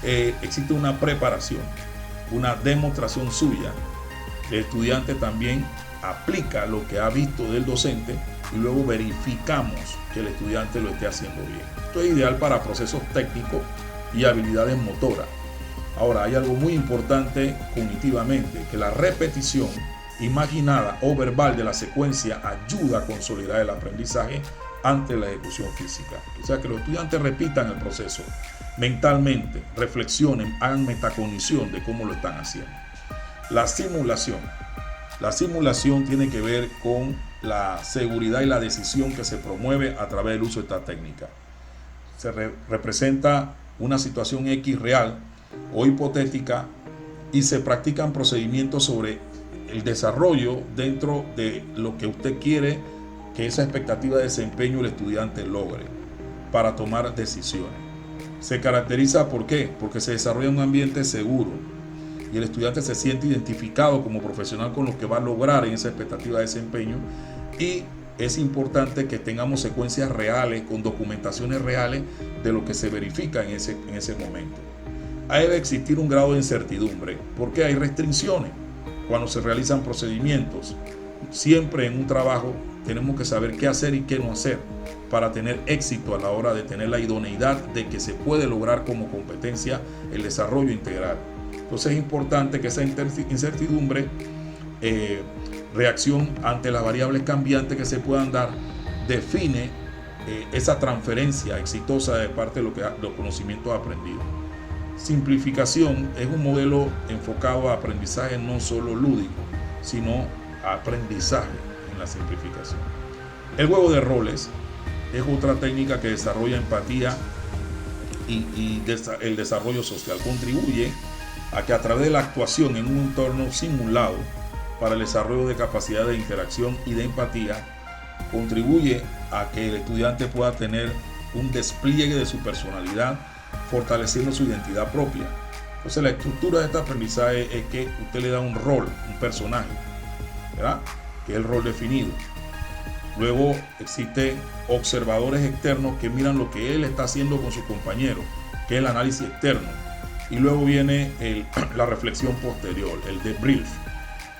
existe una preparación, una demostración suya. El estudiante también aplica lo que ha visto del docente y luego verificamos que el estudiante lo esté haciendo bien. Esto es ideal para procesos técnicos y habilidades motoras. Ahora, hay algo muy importante cognitivamente, que la repetición imaginada o verbal de la secuencia ayuda a consolidar el aprendizaje ante la ejecución física. O sea, que los estudiantes repitan el proceso mentalmente, reflexionen, hagan metacognición de cómo lo están haciendo. La simulación. La simulación tiene que ver con la seguridad y la decisión que se promueve a través del uso de esta técnica. Se representa una situación X real o hipotética y se practican procedimientos sobre el desarrollo dentro de lo que usted quiere que esa expectativa de desempeño el estudiante logre para tomar decisiones. Se caracteriza ¿por qué? Porque se desarrolla un ambiente seguro y el estudiante se siente identificado como profesional con lo que va a lograr en esa expectativa de desempeño, y es importante que tengamos secuencias reales con documentaciones reales de lo que se verifica en ese momento. Debe existir un grado de incertidumbre porque hay restricciones cuando se realizan procedimientos. Siempre en un trabajo tenemos que saber qué hacer y qué no hacer para tener éxito a la hora de tener la idoneidad de que se puede lograr como competencia el desarrollo integral. Entonces es importante que esa incertidumbre, reacción ante las variables cambiantes que se puedan dar, define esa transferencia exitosa de parte de los conocimientos aprendidos. Simplificación es un modelo enfocado a aprendizaje no solo lúdico, sino a aprendizaje en la simplificación. El juego de roles es otra técnica que desarrolla empatía y el desarrollo social. Contribuye a que a través de la actuación en un entorno simulado para el desarrollo de capacidad de interacción y de empatía, contribuye a que el estudiante pueda tener un despliegue de su personalidad, fortaleciendo su identidad propia. Entonces la estructura de este aprendizaje es que usted le da un rol, un personaje, ¿verdad? Que es el rol definido. Luego existen observadores externos que miran lo que él está haciendo con su compañero, que es el análisis externo. Y luego viene la reflexión posterior, el debrief.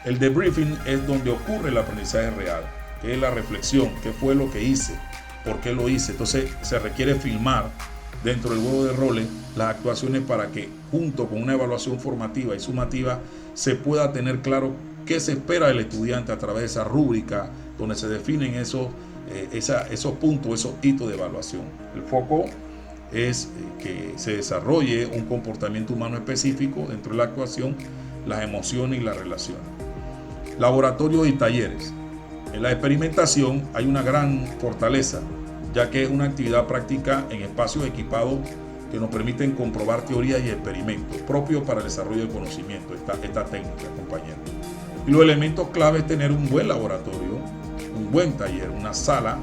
El debriefing es donde ocurre el aprendizaje real, que es la reflexión, qué fue lo que hice, por qué lo hice. Entonces se requiere filmar dentro del juego de roles las actuaciones para que, junto con una evaluación formativa y sumativa, se pueda tener claro qué se espera del estudiante a través de esa rúbrica donde se definen esos puntos, esos hitos de evaluación. El foco es que se desarrolle un comportamiento humano específico dentro de la actuación, las emociones y las relaciones. Laboratorios y talleres. En la experimentación hay una gran fortaleza, ya que es una actividad práctica en espacios equipados que nos permiten comprobar teorías y experimentos propios para el desarrollo del conocimiento, esta técnica, compañeros. Y los elementos clave es tener un buen laboratorio, un buen taller, una sala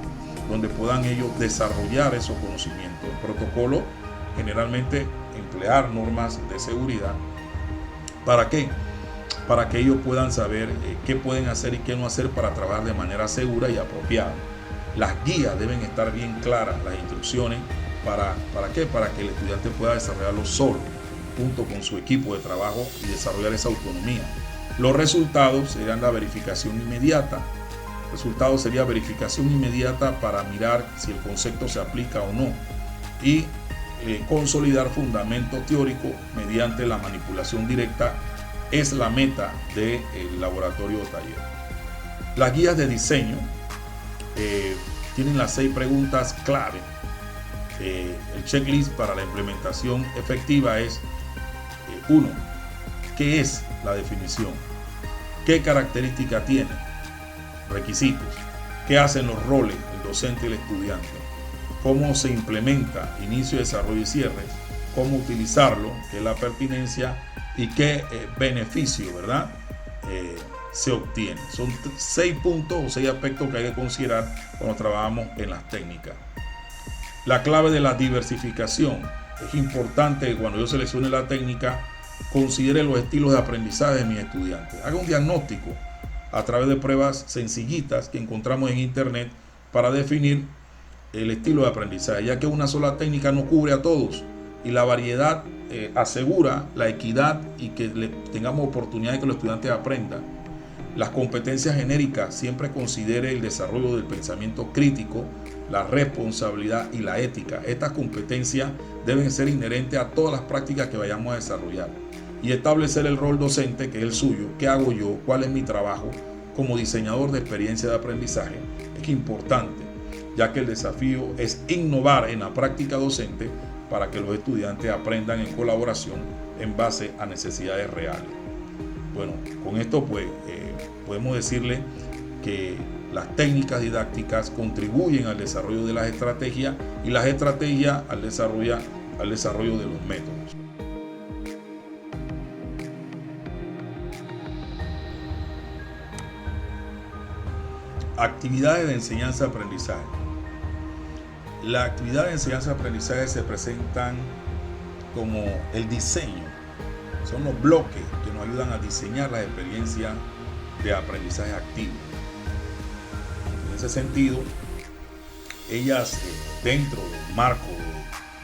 donde puedan ellos desarrollar esos conocimientos. El protocolo, generalmente emplear normas de seguridad. ¿Para qué? Para que ellos puedan saber qué pueden hacer y qué no hacer para trabajar de manera segura y apropiada. Las guías deben estar bien claras, las instrucciones, ¿para qué? Para que el estudiante pueda desarrollarlo solo, junto con su equipo de trabajo, y desarrollar esa autonomía. Los resultados serían la verificación inmediata. El resultado sería verificación inmediata para mirar si el concepto se aplica o no, y consolidar fundamentos teóricos mediante la manipulación directa es la meta del laboratorio o taller. Las guías de diseño tienen las 6 preguntas clave. El checklist para la implementación efectiva es 1. ¿Qué es la definición? ¿Qué características tiene? Requisitos. ¿Qué hacen los roles, el docente y el estudiante? ¿Cómo se implementa inicio, desarrollo y cierre? ¿Cómo utilizarlo? ¿Qué es la pertinencia? ¿Y qué beneficio, verdad? Se obtiene. Son 6 puntos o 6 aspectos que hay que considerar cuando trabajamos en las técnicas. La clave de la diversificación. Es importante que cuando yo seleccione la técnica, considere los estilos de aprendizaje de mis estudiantes. Haga un diagnóstico a través de pruebas sencillitas que encontramos en internet para definir el estilo de aprendizaje, ya que una sola técnica no cubre a todos y la variedad asegura la equidad y que tengamos oportunidad de que los estudiantes aprendan. Las competencias genéricas siempre considere el desarrollo del pensamiento crítico, la responsabilidad y la ética. Estas competencias deben ser inherentes a todas las prácticas que vayamos a desarrollar y establecer el rol docente, que es el suyo. ¿Qué hago yo? ¿Cuál es mi trabajo como diseñador de experiencia de aprendizaje? Es importante, ya que el desafío es innovar en la práctica docente para que los estudiantes aprendan en colaboración en base a necesidades reales. Bueno, con esto pues podemos decirle que las técnicas didácticas contribuyen al desarrollo de las estrategias y las estrategias al desarrollo de los métodos. Actividades de enseñanza-aprendizaje. Las actividades de enseñanza-aprendizaje se presentan como el diseño. Son los bloques que nos ayudan a diseñar las experiencias de aprendizaje activo. En ese sentido, ellas dentro del marco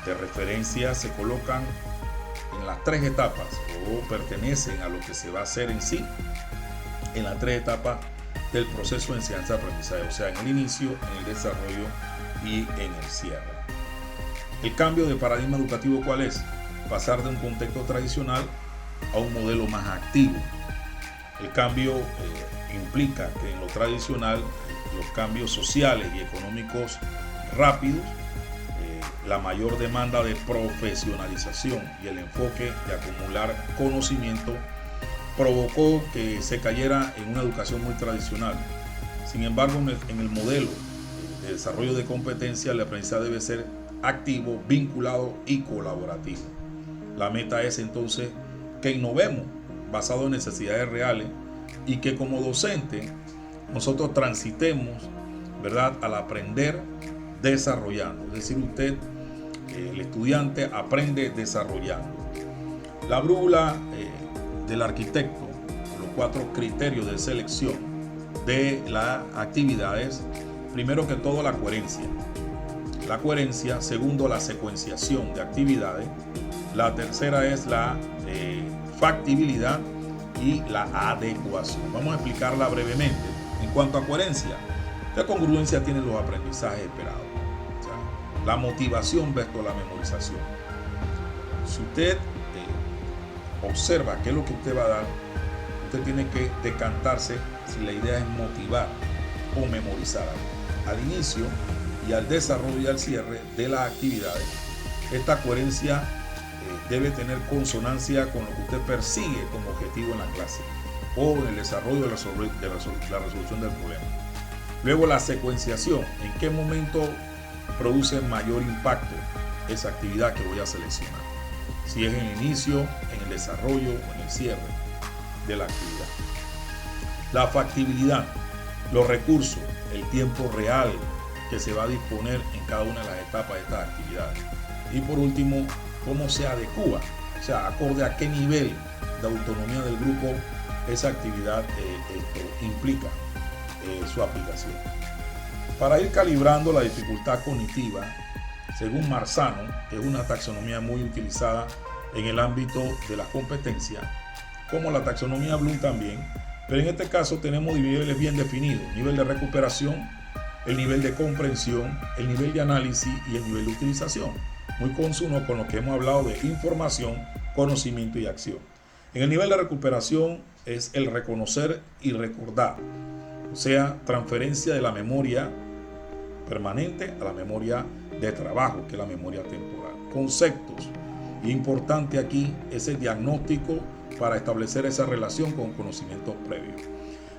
de referencia se colocan en las 3 etapas o pertenecen a lo que se va a hacer en sí en las 3 etapas del proceso de enseñanza-aprendizaje, o sea, en el inicio, en el desarrollo y en el cierre. El cambio de paradigma educativo, ¿cuál es? Pasar de un contexto tradicional a un modelo más activo. El cambio implica que en lo tradicional los cambios sociales y económicos rápidos, la mayor demanda de profesionalización y el enfoque de acumular conocimiento provocó que se cayera en una educación muy tradicional. Sin embargo, en el modelo de desarrollo de competencias, el aprendizaje debe ser activo, vinculado y colaborativo. La meta es entonces que innovemos basado en necesidades reales y que como docente nosotros transitemos, ¿verdad?, al aprender desarrollando. Es decir, el estudiante aprende desarrollando. La brújula del arquitecto, los 4 criterios de selección de las actividades: primero que todo, la coherencia. La coherencia, segundo, la secuenciación de actividades, la tercera es la factibilidad y la adecuación. Vamos a explicarla brevemente. En cuanto a coherencia, ¿qué congruencia tienen los aprendizajes esperados? O sea, la motivación versus la memorización. Si usted observa qué es lo que usted va a dar, usted tiene que decantarse si la idea es motivar o memorizar algo. Al inicio y al desarrollo y al cierre de las actividades, esta coherencia debe tener consonancia con lo que usted persigue como objetivo en la clase o en el desarrollo de la resolución del problema. Luego, la secuenciación: en qué momento produce mayor impacto esa actividad que voy a seleccionar, si es en el inicio, en el desarrollo o en el cierre de la actividad. La factibilidad: los recursos, el tiempo real que se va a disponer en cada una de las etapas de estas actividades. Y por último, cómo se adecua, o sea, acorde a qué nivel de autonomía del grupo esa actividad implica su aplicación. Para ir calibrando la dificultad cognitiva, según Marzano, que es una taxonomía muy utilizada en el ámbito de las competencias, como la taxonomía Bloom también, pero en este caso tenemos niveles bien definidos: nivel de recuperación, el nivel de comprensión, el nivel de análisis y el nivel de utilización, muy consono con lo que hemos hablado de información, conocimiento y acción. En el nivel de recuperación es el reconocer y recordar, o sea, transferencia de la memoria permanente a la memoria de trabajo, que es la memoria temporal. Conceptos: importante aquí es el diagnóstico para establecer esa relación con conocimientos previos.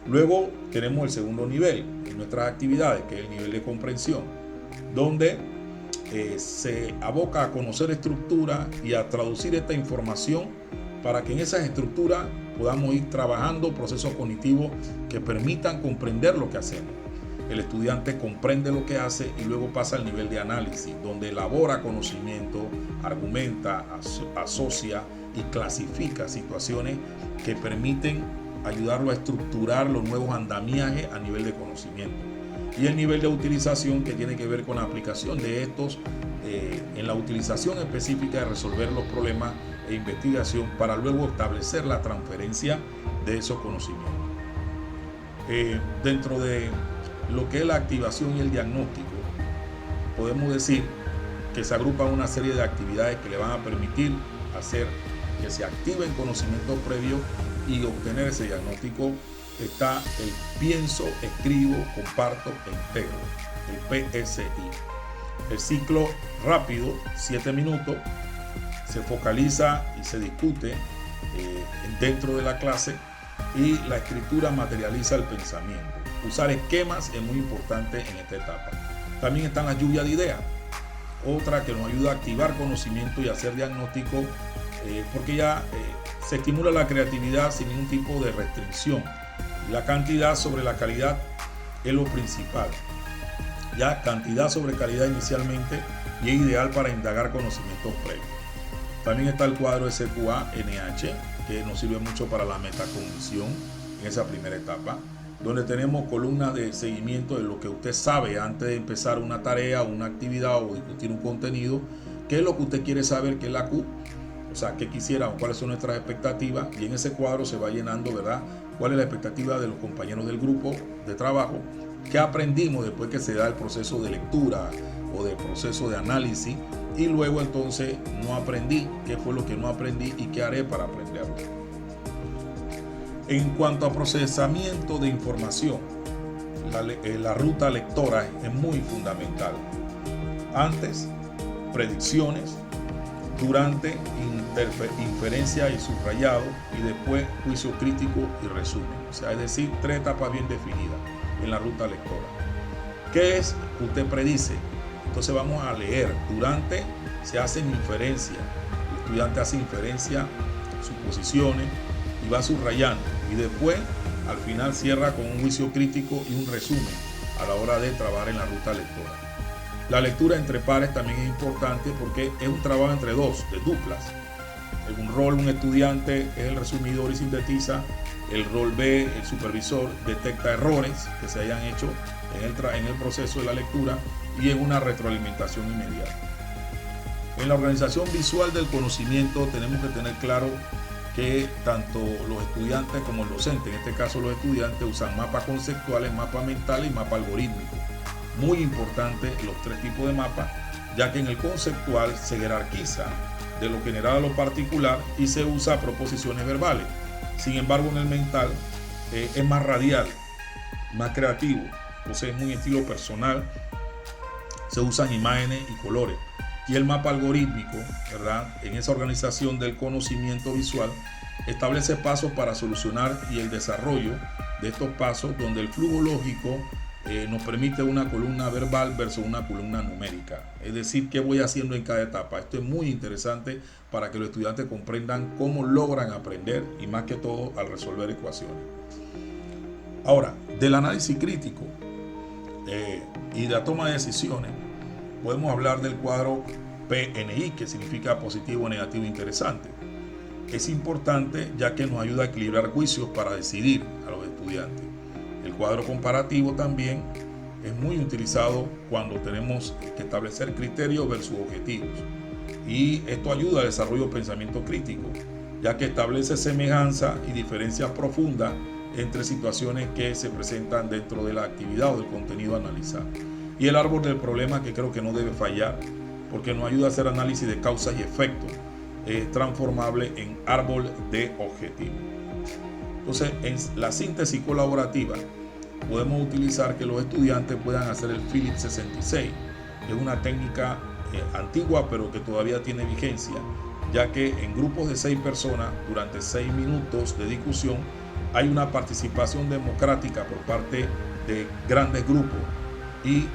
Luego tenemos el segundo nivel en nuestras actividades, que es el nivel de comprensión, donde se aboca a conocer estructuras y a traducir esta información para que en esas estructuras podamos ir trabajando procesos cognitivos que permitan comprender lo que hacemos. el estudiante comprende lo que hace y luego pasa al nivel de análisis, donde elabora conocimiento, argumenta, asocia y clasifica situaciones que permiten ayudarlo a estructurar los nuevos andamiajes a nivel de conocimiento. Y el nivel de utilización, que tiene que ver con la aplicación de estos en la utilización específica de resolver los problemas e investigación para luego establecer la transferencia de esos conocimientos. Dentro de lo que es la activación y el diagnóstico, podemos decir que se agrupan una serie de actividades que le van a permitir hacer que se activen conocimientos previos y obtener ese diagnóstico. Está el pienso, escribo, comparto e integro, el PSI. El ciclo rápido, 7 minutos, se focaliza y se discute dentro de la clase, y la escritura materializa el pensamiento. Usar esquemas es muy importante en esta etapa. También están las lluvias de ideas, otra que nos ayuda a activar conocimiento y hacer diagnóstico, porque ya se estimula la creatividad sin ningún tipo de restricción. La cantidad sobre la calidad es lo principal. Ya cantidad sobre calidad inicialmente, y es ideal para indagar conocimientos previos. También está el cuadro SQA-NH, que nos sirve mucho para la metacognición en esa primera etapa, donde tenemos columnas de seguimiento de lo que usted sabe antes de empezar una tarea, una actividad o discutir un contenido. ¿Qué es lo que usted quiere saber? ¿Qué es la Q? O sea, ¿qué quisiera o cuáles son nuestras expectativas? Y en ese cuadro se va llenando, ¿verdad?, cuál es la expectativa de los compañeros del grupo de trabajo, qué aprendimos después que se da el proceso de lectura o del proceso de análisis, y luego entonces no aprendí, qué fue lo que no aprendí y qué haré para aprenderlo. En cuanto a procesamiento de información, la ruta lectora es muy fundamental. Antes, predicciones; durante, inferencia y subrayado; y después, juicio crítico y resumen. O sea, es decir, 3 etapas bien definidas en la ruta lectora. ¿Qué es? Usted predice. Entonces vamos a leer. Durante se hacen inferencias. El estudiante hace inferencia, suposiciones, y va subrayando. Y después, al final, cierra con un juicio crítico y un resumen a la hora de trabajar en la ruta lectora. La lectura entre pares también es importante porque es un trabajo entre dos, de duplas. En un rol, un estudiante es el resumidor y sintetiza. El rol B, el supervisor, detecta errores que se hayan hecho en el proceso de la lectura, y es una retroalimentación inmediata. En la organización visual del conocimiento tenemos que tener claro que tanto los estudiantes como el docente, en este caso los estudiantes, usan mapas conceptuales, mapas mentales y mapa algorítmico. Muy importante los 3 tipos de mapas, ya que en el conceptual se jerarquiza de lo general a lo particular y se usa proposiciones verbales. Sin embargo, en el mental es más radial, más creativo, entonces es muy estilo personal, se usan imágenes y colores. Y el mapa algorítmico, ¿verdad?, en esa organización del conocimiento visual, establece pasos para solucionar y el desarrollo de estos pasos, donde el flujo lógico nos permite una columna verbal versus una columna numérica. Es decir, qué voy haciendo en cada etapa. Esto es muy interesante para que los estudiantes comprendan cómo logran aprender, y más que todo al resolver ecuaciones. Ahora, del análisis crítico y de la toma de decisiones, podemos hablar del cuadro PNI, que significa positivo, negativo, interesante. Es importante ya que nos ayuda a equilibrar juicios para decidir a los estudiantes. El cuadro comparativo también es muy utilizado cuando tenemos que establecer criterios versus objetivos, y esto ayuda al desarrollo del pensamiento crítico, ya que establece semejanza y diferencias profundas entre situaciones que se presentan dentro de la actividad o del contenido analizado. Y el árbol del problema, que creo que no debe fallar, porque nos ayuda a hacer análisis de causas y efectos, transformable en árbol de objetivos. Entonces, en la síntesis colaborativa podemos utilizar que los estudiantes puedan hacer el Phillips 66. Es una técnica antigua, pero que todavía tiene vigencia, ya que en grupos de 6 personas, durante 6 minutos de discusión, hay una participación democrática por parte de grandes grupos, y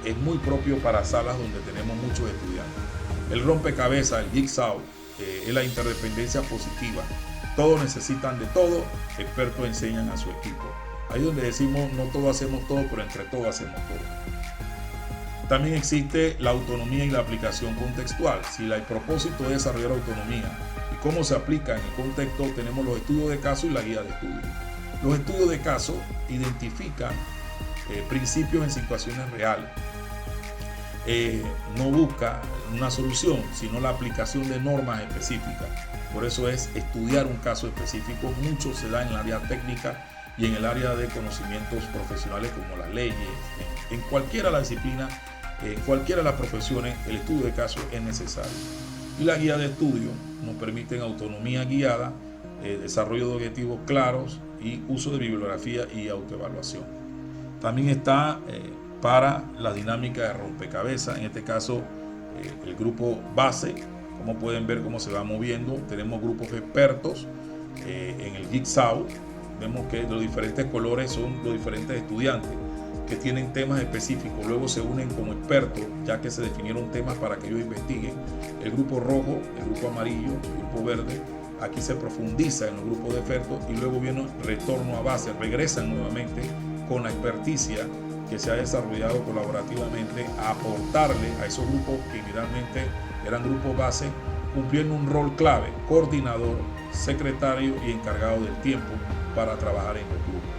es muy propio para salas donde tenemos muchos estudiantes. El rompecabezas, el jigsaw, es la interdependencia positiva. Todos necesitan de todo, expertos enseñan a su equipo. Ahí donde decimos no todos hacemos todo, pero entre todos hacemos todo. También existe la autonomía y la aplicación contextual. Si el propósito es desarrollar autonomía y cómo se aplica en el contexto, tenemos los estudios de caso y la guía de estudio. Los estudios de caso identifican principios en situaciones reales. No busca una solución, sino la aplicación de normas específicas. Por eso es estudiar un caso específico. Mucho se da en el área técnica y en el área de conocimientos profesionales como las leyes. En cualquiera de las disciplinas, en cualquiera de las profesiones, el estudio de caso es necesario. Y la guía de estudio nos permite autonomía guiada, desarrollo de objetivos claros y uso de bibliografía y autoevaluación. También está para la dinámica de rompecabezas, en este caso el grupo base, como pueden ver cómo se va moviendo. Tenemos grupos expertos en el Jigsaw. Vemos que los diferentes colores son los diferentes estudiantes que tienen temas específicos, luego se unen como expertos ya que se definieron temas para que ellos investiguen. El grupo rojo, el grupo amarillo, el grupo verde, aquí se profundiza en los grupos de expertos y luego viene retorno a base, regresan nuevamente con la experticia que se ha desarrollado colaborativamente a aportarle a esos grupos que generalmente eran grupos base, cumpliendo un rol clave, coordinador, secretario y encargado del tiempo para trabajar en los grupos.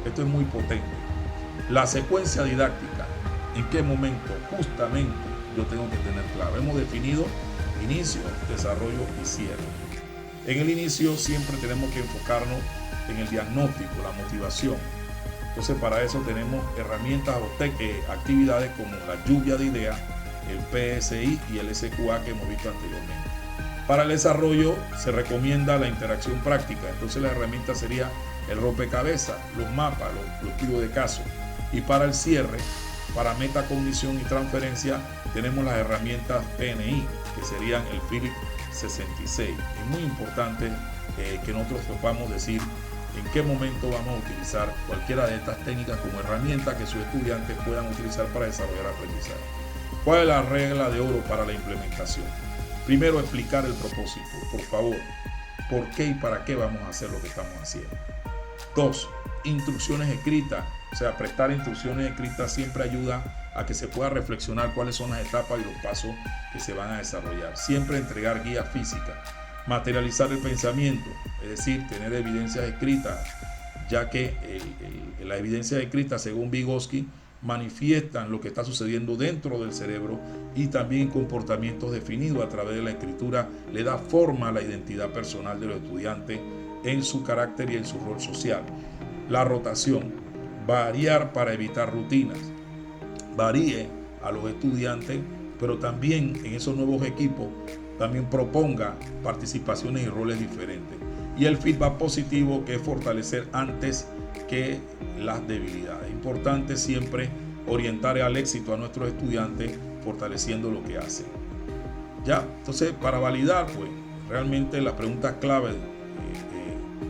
Esto es muy potente. La secuencia didáctica, en qué momento justamente yo tengo que tener claro. Hemos definido inicio, desarrollo y cierre. En el inicio siempre tenemos que enfocarnos en el diagnóstico, la motivación. Entonces para eso tenemos herramientas o actividades como la lluvia de ideas, el PSI y el SQA que hemos visto anteriormente. Para el desarrollo se recomienda la interacción práctica. Entonces la herramienta sería el rompecabezas, los mapas, los estudios de caso. Y para el cierre, para metacognición y transferencia, tenemos las herramientas PNI, que serían el Phillips 66. Es muy importante que nosotros podamos decir en qué momento vamos a utilizar cualquiera de estas técnicas como herramienta que sus estudiantes puedan utilizar para desarrollar aprendizaje. ¿Cuál es la regla de oro para la implementación? Primero, explicar el propósito. Por favor, ¿por qué y para qué vamos a hacer lo que estamos haciendo? 2. Instrucciones escritas. O sea, prestar instrucciones escritas siempre ayuda a que se pueda reflexionar cuáles son las etapas y los pasos que se van a desarrollar. Siempre entregar guías físicas. Materializar el pensamiento, es decir, tener evidencias escritas, ya que las evidencias escritas, según Vygotsky, manifiestan lo que está sucediendo dentro del cerebro y también comportamientos definidos a través de la escritura le da forma a la identidad personal de los estudiantes en su carácter y en su rol social. La rotación, variar para evitar rutinas, varíe a los estudiantes, pero también en esos nuevos equipos también proponga participaciones y roles diferentes. Y el feedback positivo, que es fortalecer antes que las debilidades. Importante siempre orientar al éxito a nuestros estudiantes fortaleciendo lo que hacen. Ya, entonces para validar, pues realmente las preguntas clave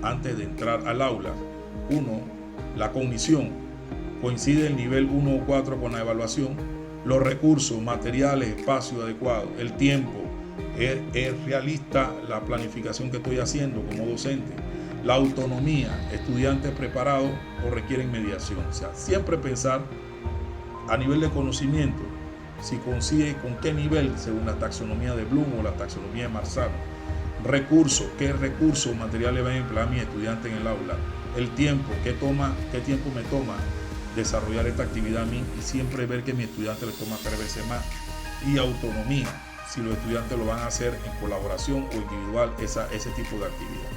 antes de entrar al aula. 1. La cognición. ¿Coincide el nivel 1 o 4 con la evaluación? Los recursos, materiales, espacio adecuado, el tiempo. ¿Es realista la planificación que estoy haciendo como docente? La autonomía, estudiantes preparados o requieren mediación. O sea, siempre pensar a nivel de conocimiento, si coincide con qué nivel según la taxonomía de Bloom o la taxonomía de Marzano. Recursos, qué recursos materiales van a emplear mis estudiantes en el aula. El tiempo, qué tiempo me toma desarrollar esta actividad a mí y siempre ver que a mi estudiante le toma 3 veces más. Y autonomía, si los estudiantes lo van a hacer en colaboración o individual, ese tipo de actividad.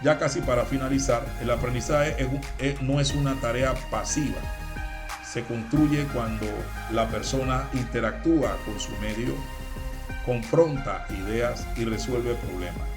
Ya casi para finalizar, el aprendizaje no es una tarea pasiva. Se construye cuando la persona interactúa con su medio, confronta ideas y resuelve problemas.